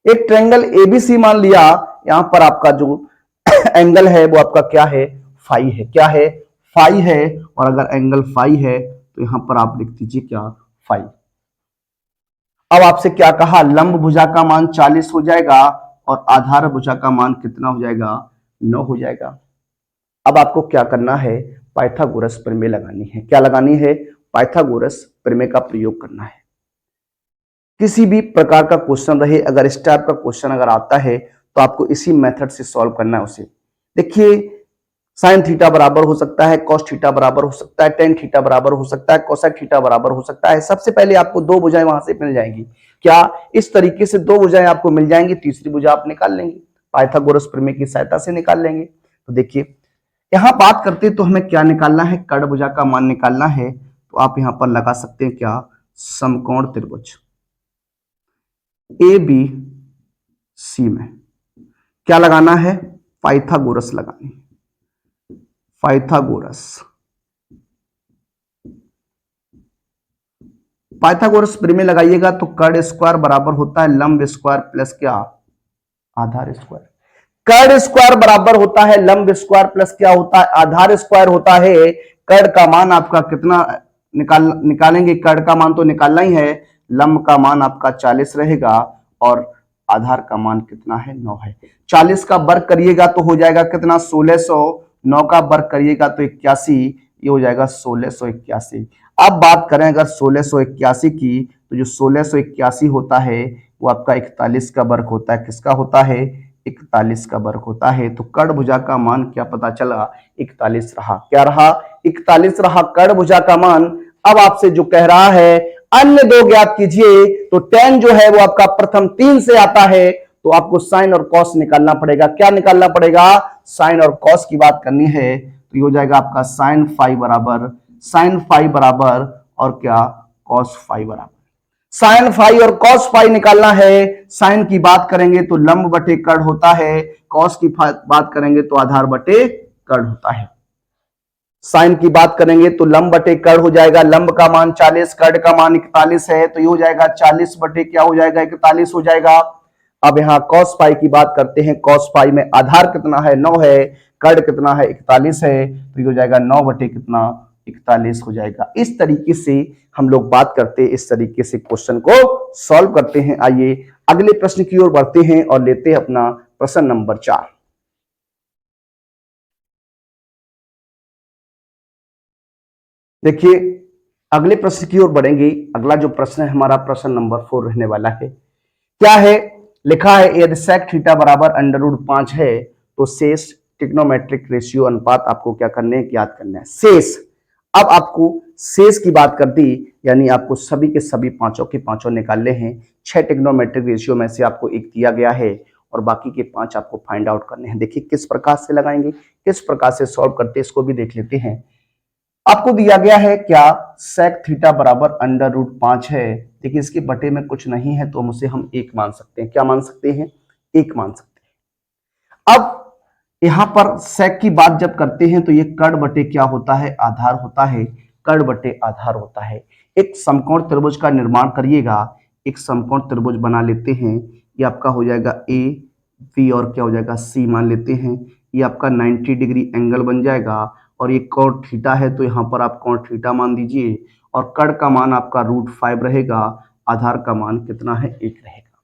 एक ट्रायंगल एबीसी मान लिया। यहां पर आपका जो एंगल है वो आपका क्या है फाई है, क्या है फाई है। और अगर एंगल फाई है तो यहां पर आप लिख दीजिए क्या फाई। अब आपसे क्या कहा, लंब भुजा का मान 40 हो जाएगा और आधार भुजा का मान कितना हो जाएगा 9 हो जाएगा। अब आपको क्या करना है, पाइथागोरस प्रमेय लगानी है। क्या लगानी है, पाइथागोरस प्रमेय का प्रयोग करना है। किसी भी प्रकार का क्वेश्चन रहे, अगर इस टाइप का क्वेश्चन अगर आता है तो आपको इसी मेथड से सॉल्व करना है उसे। देखिए साइन थीटा बराबर हो सकता है, कॉस थीटा बराबर हो सकता है, टेन थीटा बराबर हो सकता है, कोसेक थीटा बराबर हो सकता है। सबसे पहले आपको दो भुजाएं वहां से मिल जाएंगी। क्या इस तरीके से दो भुजाएं आपको मिल जाएंगी, तीसरी भुजा आप निकाल लेंगे, पाइथागोरस प्रमेय की सहायता से निकाल लेंगे। तो देखिए यहां बात करते तो हमें क्या निकालना है, कर्ण भुजा का मान निकालना है। तो आप यहां पर लगा सकते हैं क्या, समकोण त्रिभुज ए बी सी में क्या लगाना है, पाइथागोरस लगानी है, पाइथागोरस। पाइथागोरस प्रमेय लगाइएगा तो कर्ण स्क्वायर बराबर होता है लंब स्क्वायर प्लस क्या आधार स्क्वायर। कर्ण स्क्वायर बराबर होता है लंब स्क्वायर प्लस क्या होता है आधार स्क्वायर होता है। कर्ण का मान आपका कितना निकालेंगे, कर्ण का मान तो निकालना ही है, लंब का मान आपका 40 रहेगा और आधार का मान कितना है 9 है। 40 का वर्ग करिएगा तो हो जाएगा कितना 1600, 9 का वर्ग करिएगा तो 81, ये हो जाएगा 1681। अब बात करें अगर 1681 की, तो जो 1681 होता है वो आपका 41 का वर्ग होता है। किसका होता है 41 का वर्ग होता है। तो कर्ण भुजा का मान क्या पता चला 41 रहा। क्या रहा 41 रहा कर्ण भुजा का मान। अब आपसे जो कह रहा है अन्य दो ज्ञात कीजिए, तो tan जो है वो आपका प्रथम 3 से आता है, तो आपको साइन और कॉस निकालना पड़ेगा। क्या निकालना पड़ेगा साइन और कॉस की बात करनी है, तो ये हो जाएगा आपका साइन फाई बराबर और क्या कॉस फाई बराबर। साइन फाई और कॉस फाई निकालना है। साइन की बात करेंगे तो लंब बटे कर्ण होता है, कॉस की बात करेंगे तो आधार बटे कर्ण होता है। साइन की बात करेंगे तो लंब बटे कर्ण हो जाएगा, लंब का मान 40, कर्ण का मान 41 है, तो ये हो जाएगा 40 बटे क्या हो जाएगा 41 हो जाएगा। अब यहाँ कॉस फाई की बात करते हैं, कॉस फाई में आधार कितना है 9 है, कर्ण कितना है 41 है, तो ये हो जाएगा 9 बटे कितना 41 हो जाएगा। इस तरीके से हम लोग बात करते हैं, इस तरीके से क्वेश्चन को सॉल्व करते हैं। आइए अगले प्रश्न की ओर बढ़ते हैं और लेते हैं अपना प्रश्न नंबर 4। देखिए अगले प्रश्न की ओर बढ़ेंगे। अगला जो प्रश्न है हमारा प्रश्न नंबर 4 रहने वाला है। क्या है लिखा है यदि सेक थीटा बराबर √5 है तो शेष ट्रिग्नोमेट्रिक रेशियो अनुपात आपको क्या करने हैं ज्ञात करना है। शेष, अब आपको शेष की बात कर दी, यानी आपको सभी के सभी पांचों के पांचों निकालने हैं। 6 ट्रिग्नोमेट्रिक रेशियो में से आपको एक दिया गया है और बाकी के 5 आपको फाइंड आउट करने हैं। देखिए किस प्रकार से लगाएंगे, किस प्रकार से सॉल्व करते हैं, इसको भी देख लेते हैं। आपको दिया गया है क्या सेक थीटा बराबर √5 है। देखिए इसके बटे में कुछ नहीं है तो उसे हम एक मान सकते हैं। क्या मान सकते हैं एक मान सकते हैं। अब यहां पर सेक की बात जब करते हैं तो ये कर्ण बटे क्या होता है आधार होता है, कर्ण बटे आधार होता है। एक समकोण त्रिभुज का निर्माण करिएगा, एक समकोण त्रिभुज बना लेते हैं। ये आपका हो जाएगा ए बी और क्या हो जाएगा सी मान लेते हैं। ये आपका 90 डिग्री एंगल बन जाएगा और ये कोण थीटा है तो यहाँ पर आप कोण थीटा मान दीजिए और कर्ण का मान आपका √5 रहेगा, आधार का मान कितना है 1 रहेगा।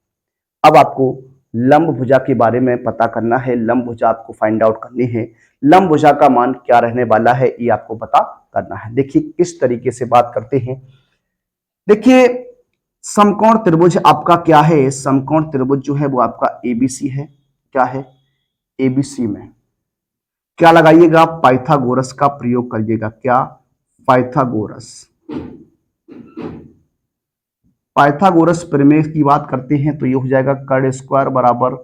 अब आपको लंब भुजा के बारे में पता करना है, लंब भुजा आपको फाइंड आउट करनी है। लंब भुजा का मान क्या रहने वाला है ये आपको पता करना है। देखिए किस तरीके से बात करते हैं। देखिए समकोण त्रिभुज आपका क्या है, समकोण त्रिभुज जो है वो आपका एबीसी है। क्या है एबीसी में क्या लगाइएगा पाइथागोरस का प्रयोग करिएगा। क्या पाइथागोरस, पाइथागोरस प्रमेय की बात करते हैं तो ये हो जाएगा कर्ण स्क्वायर बराबर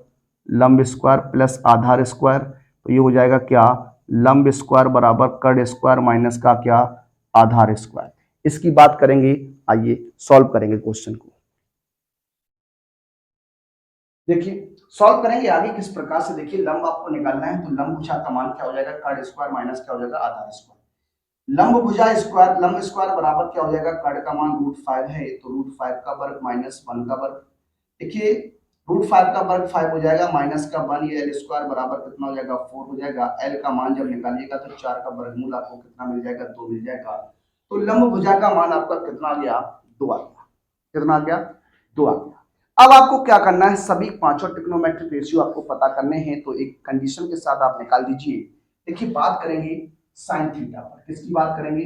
लंब स्क्वायर प्लस आधार स्क्वायर, तो ये हो जाएगा क्या लंब स्क्वायर बराबर कर्ण स्क्वायर माइनस का क्या आधार स्क्वायर। इसकी बात करेंगे, आइए सॉल्व करेंगे क्वेश्चन को। देखिए सॉल्व करेंगे आगे किस प्रकार से। देखिए लंब आपको निकालना है तो लंब भुजा का मान क्या हो जाएगा कर्ण स्क्वायर माइनस क्या हो जाएगा आधार स्क्वायर। लंब भुजा स्क्वायर लंब स्क्वायर बराबर क्या हो जाएगा कर्ण का मान √5 है तो √5 का वर्ग माइनस 1 का वर्ग। देखिए √5 का वर्ग 5 हो जाएगा माइनस का 1, ये एल स्क्वायर बराबर कितना हो जाएगा 4 हो जाएगा। एल का मान जब निकालिएगा तो 4 का वर्गमूल आपको कितना मिल जाएगा 2 मिल जाएगा। तो लंब भुजा का मान आपका कितना आ गया 2 आ गया। कितना आ गया 2 आ गया। अब आपको क्या करना है सभी पांचों ट्रिग्नोमेट्रिक रेशियो आपको पता करने हैं, तो एक कंडीशन के साथ आप निकाल दीजिए। देखिए बात करेंगे साइन थीटा पर, किसकी बात करेंगे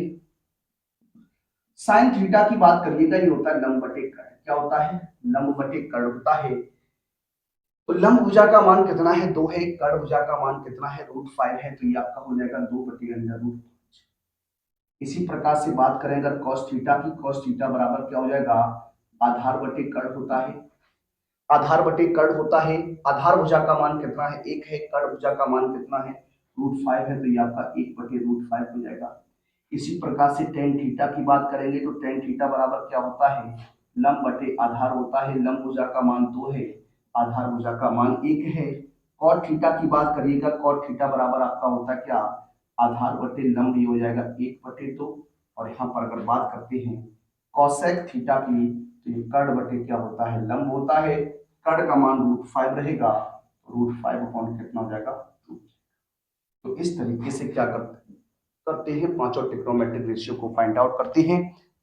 साइन थीटा की बात करिएगा। ये होता है लंब बटे कर्ण। क्या होता है लंब बटे कर्ण होता है। तो लंब भुजा का मान कितना है 2 है, कर्ण भुजा का मान कितना है √5 है, तो ये आपका हो जाएगा 2 बटे √5। इसी प्रकार से बात करें अगर cos थीटा की, cos थीटा बराबर क्या हो जाएगा आधार बटे कर्ण होता है, आधार बटे कर्ण होता है। आधार भुजा का मान कितना है 1 है, कर्ण भुजा का मान कितना है √5 है, तो ये आपका 1 बटे √5 हो जाएगा। इसी प्रकार से tan थीटा की बात करेंगे तो tan थीटा बराबर क्या होता है लंब बटे आधार होता है। लंब भुजा का मान 2 है, आधार भुजा का मान 1 है। cot थीटा की बात करिएगा, cot थीटा बराबर आपका होता है क्या आधार बटे लंब, ये हो जाएगा 1 बटे 2। और यहाँ पर अगर बात करते हैं cosec थीटा की तो ये कर्ण बटे क्या होता है लंब होता है। कर्ण का मान √5 रहेगा √5 अपॉन कितना हो जाएगा 2। तो इस तरीके से क्या करते हैं, पांचों ट्रिग्नोमेट्रिक रेशियो को फाइंड आउट करते हैं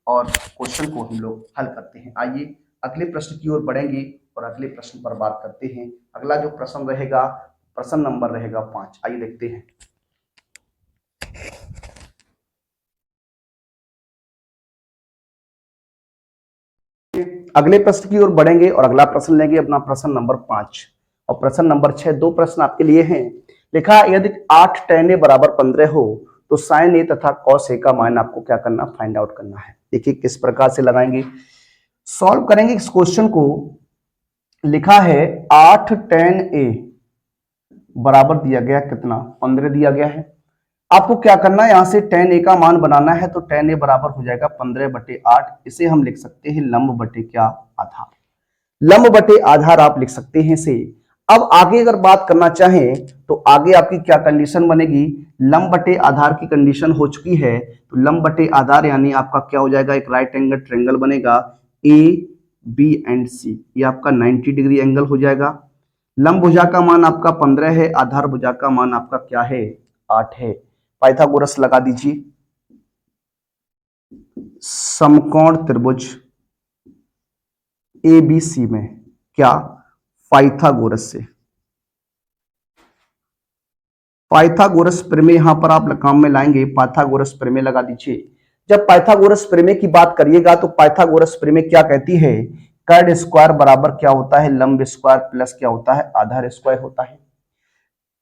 और क्वेश्चन को हम लोग हल करते हैं। आइए अगले प्रश्न की ओर बढ़ेंगे और अगले प्रश्न पर बात करते हैं। अगला जो प्रश्न रहेगा, प्रश्न नंबर रहेगा 5। आइए देखते हैं। अगले प्रश्न की ओर बढ़ेंगे और अगला प्रश्न लेंगे अपना प्रश्न नंबर 5 और प्रश्न नंबर 6। दो प्रश्न आपके लिए हैं। लिखा यदि 8 tan a बराबर 15 हो तो sin a तथा cos a का मान आपको क्या करना, फाइंड आउट करना है। देखिए किस प्रकार से लगाएंगे, सॉल्व करेंगे इस क्वेश्चन को। लिखा है 8 tan a बराबर दिया गया कितना, 15 दिया गया है। आपको क्या करना है, यहां से tan a का मान बनाना है। तो tan a बराबर हो जाएगा 15/8। इसे हम लिख सकते हैं लंब बटे क्या, आधार। लंब बटे आधार आप लिख सकते हैं इसे। अब आगे अगर बात करना चाहें तो आगे आपकी क्या कंडीशन बनेगी, लंब बटे आधार की कंडीशन हो चुकी है। तो लंब बटे आधार यानी आपका क्या हो जाएगा, एक राइट एंगल ट्रायंगल बनेगा ए बी एंड सी। ये आपका 90 डिग्री एंगल हो जाएगा। लंब भुजा का मान आपका 15 है, आधार भुजा का मान आपका क्या है, 8 है। पाइथागोरस लगा दीजिए। समकोण त्रिभुज एबीसी में क्या, पाइथागोरस से। पाइथागोरस प्रमेय यहां पर आप काम में लाएंगे, पाइथागोरस प्रमेय लगा दीजिए। जब पाइथागोरस प्रमेय की बात करिएगा तो पाइथागोरस प्रमेय क्या कहती है, कर्ड स्क्वायर बराबर क्या होता है, लंब स्क्वायर प्लस क्या होता है, आधार स्क्वायर होता है।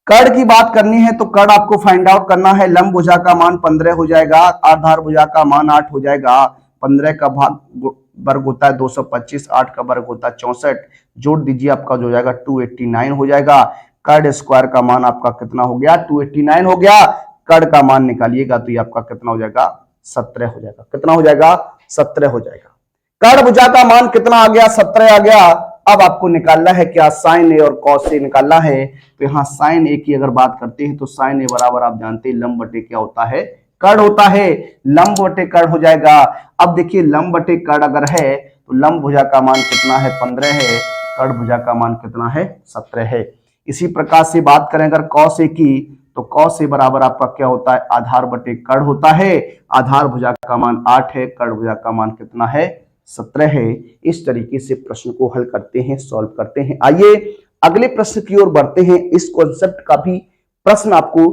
कर्ड की बात करनी है तो कर्ड आपको फाइंड आउट करना है। लंब भुजा का मान 15 हो जाएगा, आधार भुजा का मान 8 हो जाएगा। 15 का भाग वर्ग होता है 225, 8 का वर्ग होता है 64। जोड़ दीजिए, आपका जो हो जाएगा 289 हो जाएगा। कर्ड स्क्वायर का मान आपका कितना हो गया, 289 हो गया। कर्ड का मान निकालिएगा तो ये आपका कितना हो जाएगा, 17 हो जाएगा। कितना हो जाएगा, 17 हो जाएगा। कर्ड भुजा का मान कितना आ गया, 17 आ गया। अब आपको निकालना है क्या, साइन ए और कॉस ए निकालना है। तो यहाँ साइन ए की अगर बात करते हैं तो साइन ए बराबर आप जानते हैं लंब बटे क्या होता है, कर्ड होता है। लंब बटे कर्ड हो जाएगा। अब देखिए लंब बटे कर्ड अगर है तो लंब भुजा का मान कितना है, 15 है। कर्ड भुजा का मान कितना है, 17 है। इसी प्रकार से बात करें अगर कॉस ए की, तो कॉस ए बराबर आपका क्या होता है, आधार बटे कर्ड होता है। आधार भुजा का मान 8 है, कर्ड भुजा का मान कितना है, 17 है। इस तरीके से प्रश्न को हल करते हैं, सॉल्व करते हैं। आइए अगले प्रश्न की ओर बढ़ते हैं। इस कॉन्सेप्ट का भी प्रश्न आपको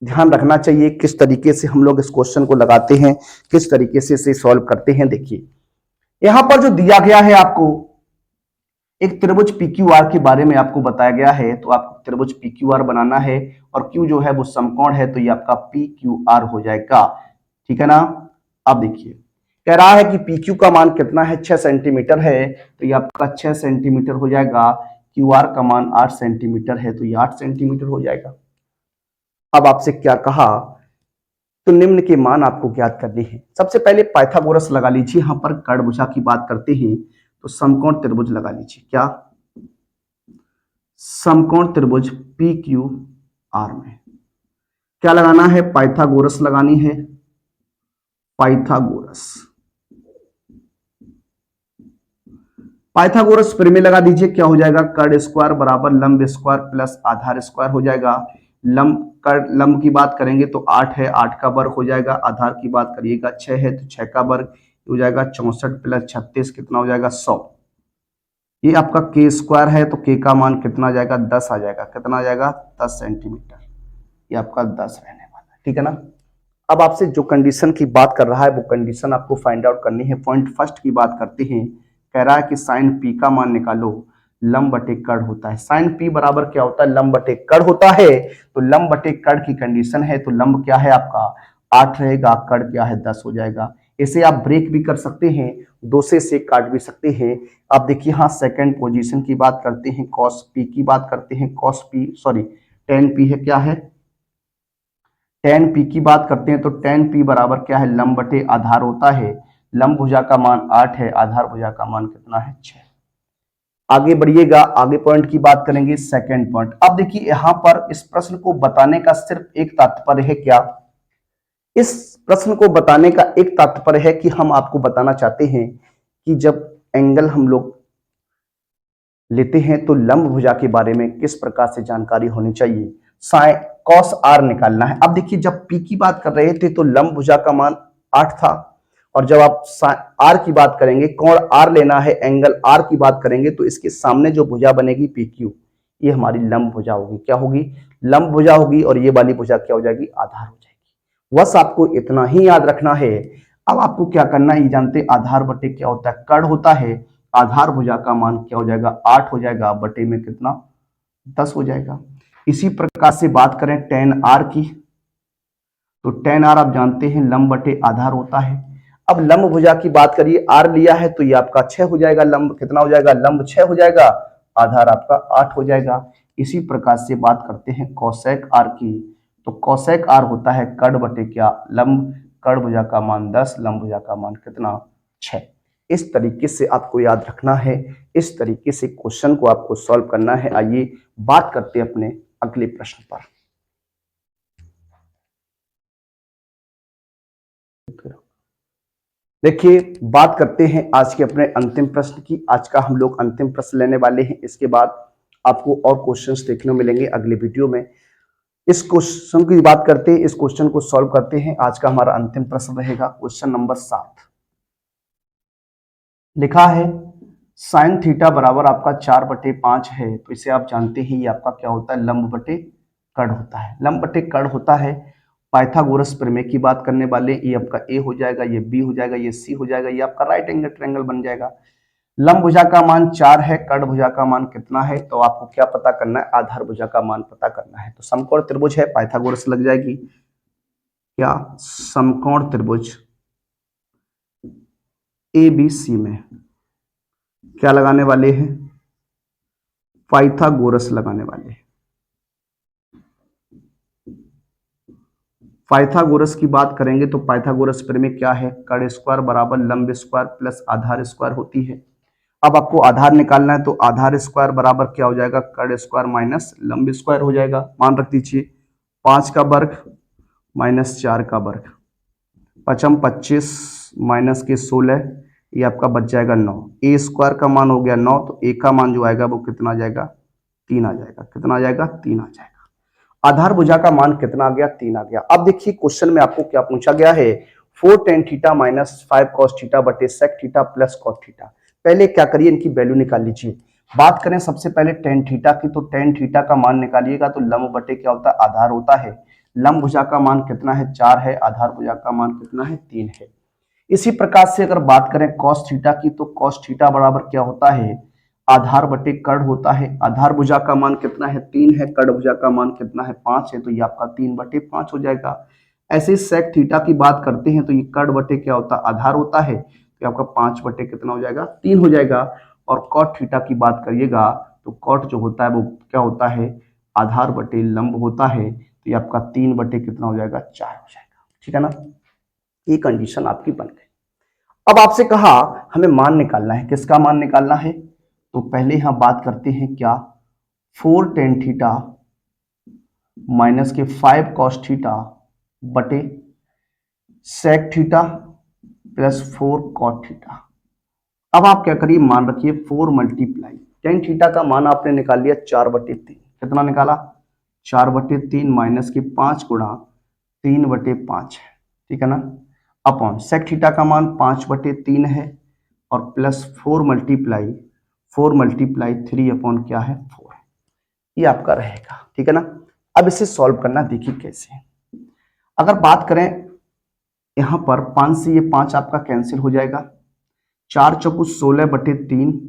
ध्यान रखना चाहिए, किस तरीके से हम लोग इस क्वेश्चन को लगाते हैं, किस तरीके से इसे सॉल्व करते हैं। देखिए यहां पर जो दिया गया है, आपको एक त्रिभुज PQR के बारे में आपको बताया गया है। तो आपको त्रिभुज PQR बनाना है और Q जो है वो समकोण है, तो ये आपका PQR हो जाएगा। ठीक है ना। अब देखिए कह रहा है कि PQ का मान कितना है, 6 सेंटीमीटर है। तो ये आपका 6 सेंटीमीटर हो जाएगा। QR का मान 8 सेंटीमीटर है, तो ये 8 सेंटीमीटर हो जाएगा। अब आपसे क्या कहा, तो निम्न के मान आपको ज्ञात करने हैं। सबसे पहले पाइथागोरस लगा लीजिए। यहां पर कर्ड भुजा की बात करते हैं तो समकोण त्रिभुज लगा लीजिए। क्या, समकोण त्रिभुज PQR में क्या लगाना है, पाइथागोरस लगानी है। पाइथागोरस, पाइथागोरस प्रमेय लगा दीजिए। क्या हो जाएगा, कर्ड स्क्वायर बराबर लंब स्क्वायर प्लस आधार स्क्वायर हो जाएगा। लंब की बात करेंगे तो 8 है, 8 का वर्ग हो जाएगा। आधार की बात करिएगा 6 है, तो 6 का वर्ग हो जाएगा 64 प्लस 36 कितना हो जाएगा, 100। ये आपका के स्क्वायर है, तो के का मान कितना आ जाएगा, 10 आ जाएगा। कितना आ जाएगा, 10 सेंटीमीटर। ये आपका 10 रहने वाला है। ठीक है ना। अब आपसे जो कंडीशन की बात कर रहा है वो कंडीशन आपको फाइंड आउट करनी है। पॉइंट फर्स्ट की बात करते हैं। कह रहा है कि साइन पी का मान निकालो, लंब बटे कर्ड होता है। साइन पी बराबर क्या होता है, लंब बटे कर्ड होता है। तो लंब बटे कर्ड की कंडीशन है, तो लंब क्या है आपका 8 रहेगा, कर्ड क्या है 10 हो जाएगा। इसे आप ब्रेक भी कर सकते हैं, 2 से काट भी सकते हैं। आप देखिए हाँ, सेकंड पोजीशन की बात करते हैं, कॉस पी की बात करते हैं। Cos P sorry ten P है, क्या है, टेन पी की बात करते हैं। तो टेन पी बराबर क्या है, लंब बटे आधार होता है। लंब भुजा का मान 8 है, आधार भुजा का मान कितना है, 6। आगे बढ़िएगा, आगे पॉइंट की बात करेंगे, सेकंड पॉइंट। अब देखिए यहां पर इस प्रश्न को बताने का सिर्फ एक तात्पर्य है। क्या, इस प्रश्न को बताने का एक तात्पर्य है कि हम आपको बताना चाहते हैं कि जब एंगल हम लोग लेते हैं तो लंब भुजा के बारे में किस प्रकार से जानकारी होनी चाहिए। साइन कॉस आर निकालना है। अब देखिए जब पी की बात कर रहे थे तो लंब भुजा का मान 8 था, और जब आप आर की बात करेंगे, कोण आर लेना है, एंगल आर की बात करेंगे, तो इसके सामने जो भुजा बनेगी पी क्यू, ये हमारी लंब भुजा होगी। क्या होगी? लंब भुजा होगी। और ये वाली भुजा क्या हो जाएगी? आधार हो जाएगी। बस आपको इतना ही याद रखना है। अब आपको क्या करना है, ये जानते आधार बटे क्या होता है? कर्ण होता है। आधार भुजा का मान क्या हो जाएगा? 8 हो जाएगा, बटे में कितना? 10 हो जाएगा। इसी प्रकार से बात करें tan आर की, तो tan आर आप जानते हैं लंब बटे आधार होता है। अब लंब भुजा की बात करिए, आर लिया है तो ये आपका 6 हो जाएगा। लंब कितना हो जाएगा? लंब 6 हो जाएगा, आधार आपका 8 हो जाएगा। इसी प्रकार से बात करते हैं कोसेक आर की, तो कोसेक आर होता है कर्ण बटे क्या? लंब। कर्ण भुजा का मान 10, लंब भुजा का मान कितना? 6। इस तरीके से आपको याद रखना है, इस तरीके से क्वेश्चन को आपको सॉल्व करना है। आइए बात करते हैं अपने अगले प्रश्न पर। देखिए बात करते हैं आज के अपने अंतिम प्रश्न की। आज का हम लोग अंतिम प्रश्न लेने वाले हैं, इसके बाद आपको और क्वेश्चंस देखने को मिलेंगे अगले वीडियो में। इस क्वेश्चन की बात करते हैं, इस क्वेश्चन को सॉल्व करते हैं। आज का हमारा अंतिम प्रश्न रहेगा क्वेश्चन नंबर 7। लिखा है साइन थीटा बराबर आपका 4/5 है, तो इसे आप जानते हैं ये आपका क्या होता है? लंब बटे कर्ण होता है। लंब बटे कर्ण होता है। पाइथागोरस प्रमेय की बात करने वाले, ये आपका ए हो जाएगा, ये बी हो जाएगा, ये सी हो जाएगा, ये आपका राइट एंगल ट्रायंगल बन जाएगा। लंब भुजा का मान 4 है, कर्ण भुजा का मान कितना है? तो आपको क्या पता करना है? आधार भुजा का मान पता करना है। तो समकोण त्रिभुज है, पाइथागोरस लग जाएगी। क्या? समकोण त्रिभुज ए बी सी में क्या लगाने वाले हैं? पाइथागोरस लगाने वाले हैं। पाइथागोरस की बात करेंगे तो पाइथागोरस प्रमेय क्या है? कर्ण स्क्वायर बराबर लंब स्क्वायर प्लस आधार स्क्वायर होती है। अब आपको आधार निकालना है, तो आधार स्क्वायर बराबर क्या हो जाएगा? कर्ण स्क्वायर माइनस लंब स्क्वायर हो जाएगा। मान रख दीजिए 5 का वर्ग माइनस 4 का वर्ग, 5 25 माइनस के 16, ये आपका बच जाएगा 9। ए स्क्वायर का मान हो गया 9, तो ए का मान जो आएगा वो कितना आ जाएगा? 3 आ जाएगा। कितना आ जाएगा? 3 आ जाएगा। आधार भुजा का मान कितना आ गया? 3 आ गया। अब देखिए क्वेश्चन में आपको क्या पूछा गया है? 4 tan theta minus 5 cos theta बटे sec theta plus cot theta. पहले क्या करिए, इनकी वैल्यू निकाल लीजिए। बात करें सबसे पहले tan थीटा की, तो tan थीटा का मान निकालिएगा तो लंब बटे क्या होता है? आधार होता है। लंब भुजा का मान कितना है? 4 है। आधार भुजा का मान कितना है? 3 है। इसी प्रकार से अगर बात करें cos थीटा की, तो cos थीटा बराबर क्या होता है? आधार बटे कर्ण होता है। आधार भुजा का मान कितना है? 3 है। कर्ण भुजा का मान कितना है? 5 है। तो ये आपका 3/5 हो जाएगा। ऐसे sec थीटा की बात करते हैं तो ये कर्ण बटे क्या होता है? आधार होता है। तो आपका 5 बटे कितना हो जाएगा? 3 हो जाएगा। और cot थीटा की बात करिएगा तो cot जो होता है वो क्या होता है? आधार बटे लंब होता है। तो ये आपका 3 बटे कितना हो जाएगा? 4 हो जाएगा। ठीक है ना? ये कंडीशन आपकी बन गई। अब आपसे कहा हमें मान निकालना है। किसका मान निकालना है? तो पहले हम बात करते हैं क्या? 4 tan थीटा माइनस के 5 cos थीटा बटे sec theta plus 4 cot theta. अब आप क्या करिए, मान रखिए 4 मल्टीप्लाई tan थीटा का मान आपने निकाल लिया 4/3। कितना निकाला? 4/3 माइनस के 5 गुणा 3/5 है। ठीक है ना? अपॉन sec थीटा का मान 5/3 है, और प्लस 4 मल्टीप्लाई 3 क्या है? 4 है। ये आपका रहेगा। ठीक है ना? अब इसे सॉल्व करना देखिए कैसे। अगर बात करें यहां पर 5 से ये 5 आपका कैंसिल हो जाएगा। 4 चौकू 16/3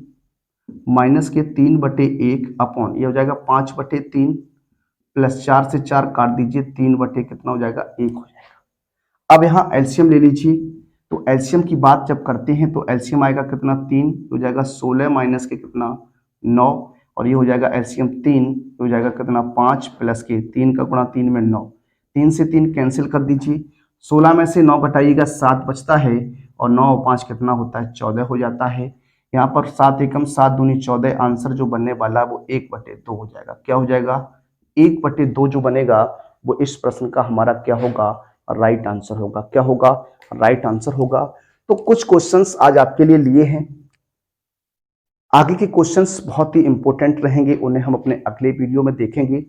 माइनस के 3/1 अपॉन ये हो जाएगा 5/3 प्लस 4 से 4 काट दीजिए, 3 बटे कितना हो जाएगा? 1 हो जाएगा। अब यहाँ एलसीएम ले लीजिए। तो एलसीएम की बात जब करते हैं तो एलसीएम आएगा कितना? 3 हो जाएगा 16 माइनस के कितना? 9, और ये हो जाएगा एलसीएम 3 हो जाएगा कितना? 5 प्लस के 3 का गुणा 3 में 9, 3 से 3 कैंसिल कर दीजिए। 16 में से 9 घटाइएगा 7 बचता है, और 9 और 5 कितना होता है? 14 हो जाता है। यहाँ पर 7 एकम 7 दूनी 14, आंसर जो बनने वाला है वो 1/2 हो जाएगा। क्या हो जाएगा? 1/2 जो बनेगा वो इस प्रश्न का हमारा क्या होगा? राइट आंसर होगा। क्या होगा? राइट आंसर होगा। तो कुछ क्वेश्चंस आज आपके लिए लिए हैं। आगे के क्वेश्चंस बहुत ही इंपॉर्टेंट रहेंगे, उन्हें हम अपने अगले वीडियो में देखेंगे।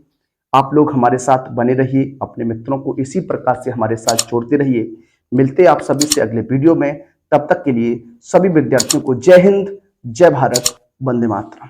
आप लोग हमारे साथ बने रहिए, अपने मित्रों को इसी प्रकार से हमारे साथ जोड़ते रहिए। मिलते हैं आप सभी से अगले वीडियो में। तब तक के लिए सभी विद्यार्थियों को जय हिंद, जय भारत, वंदे मातरम।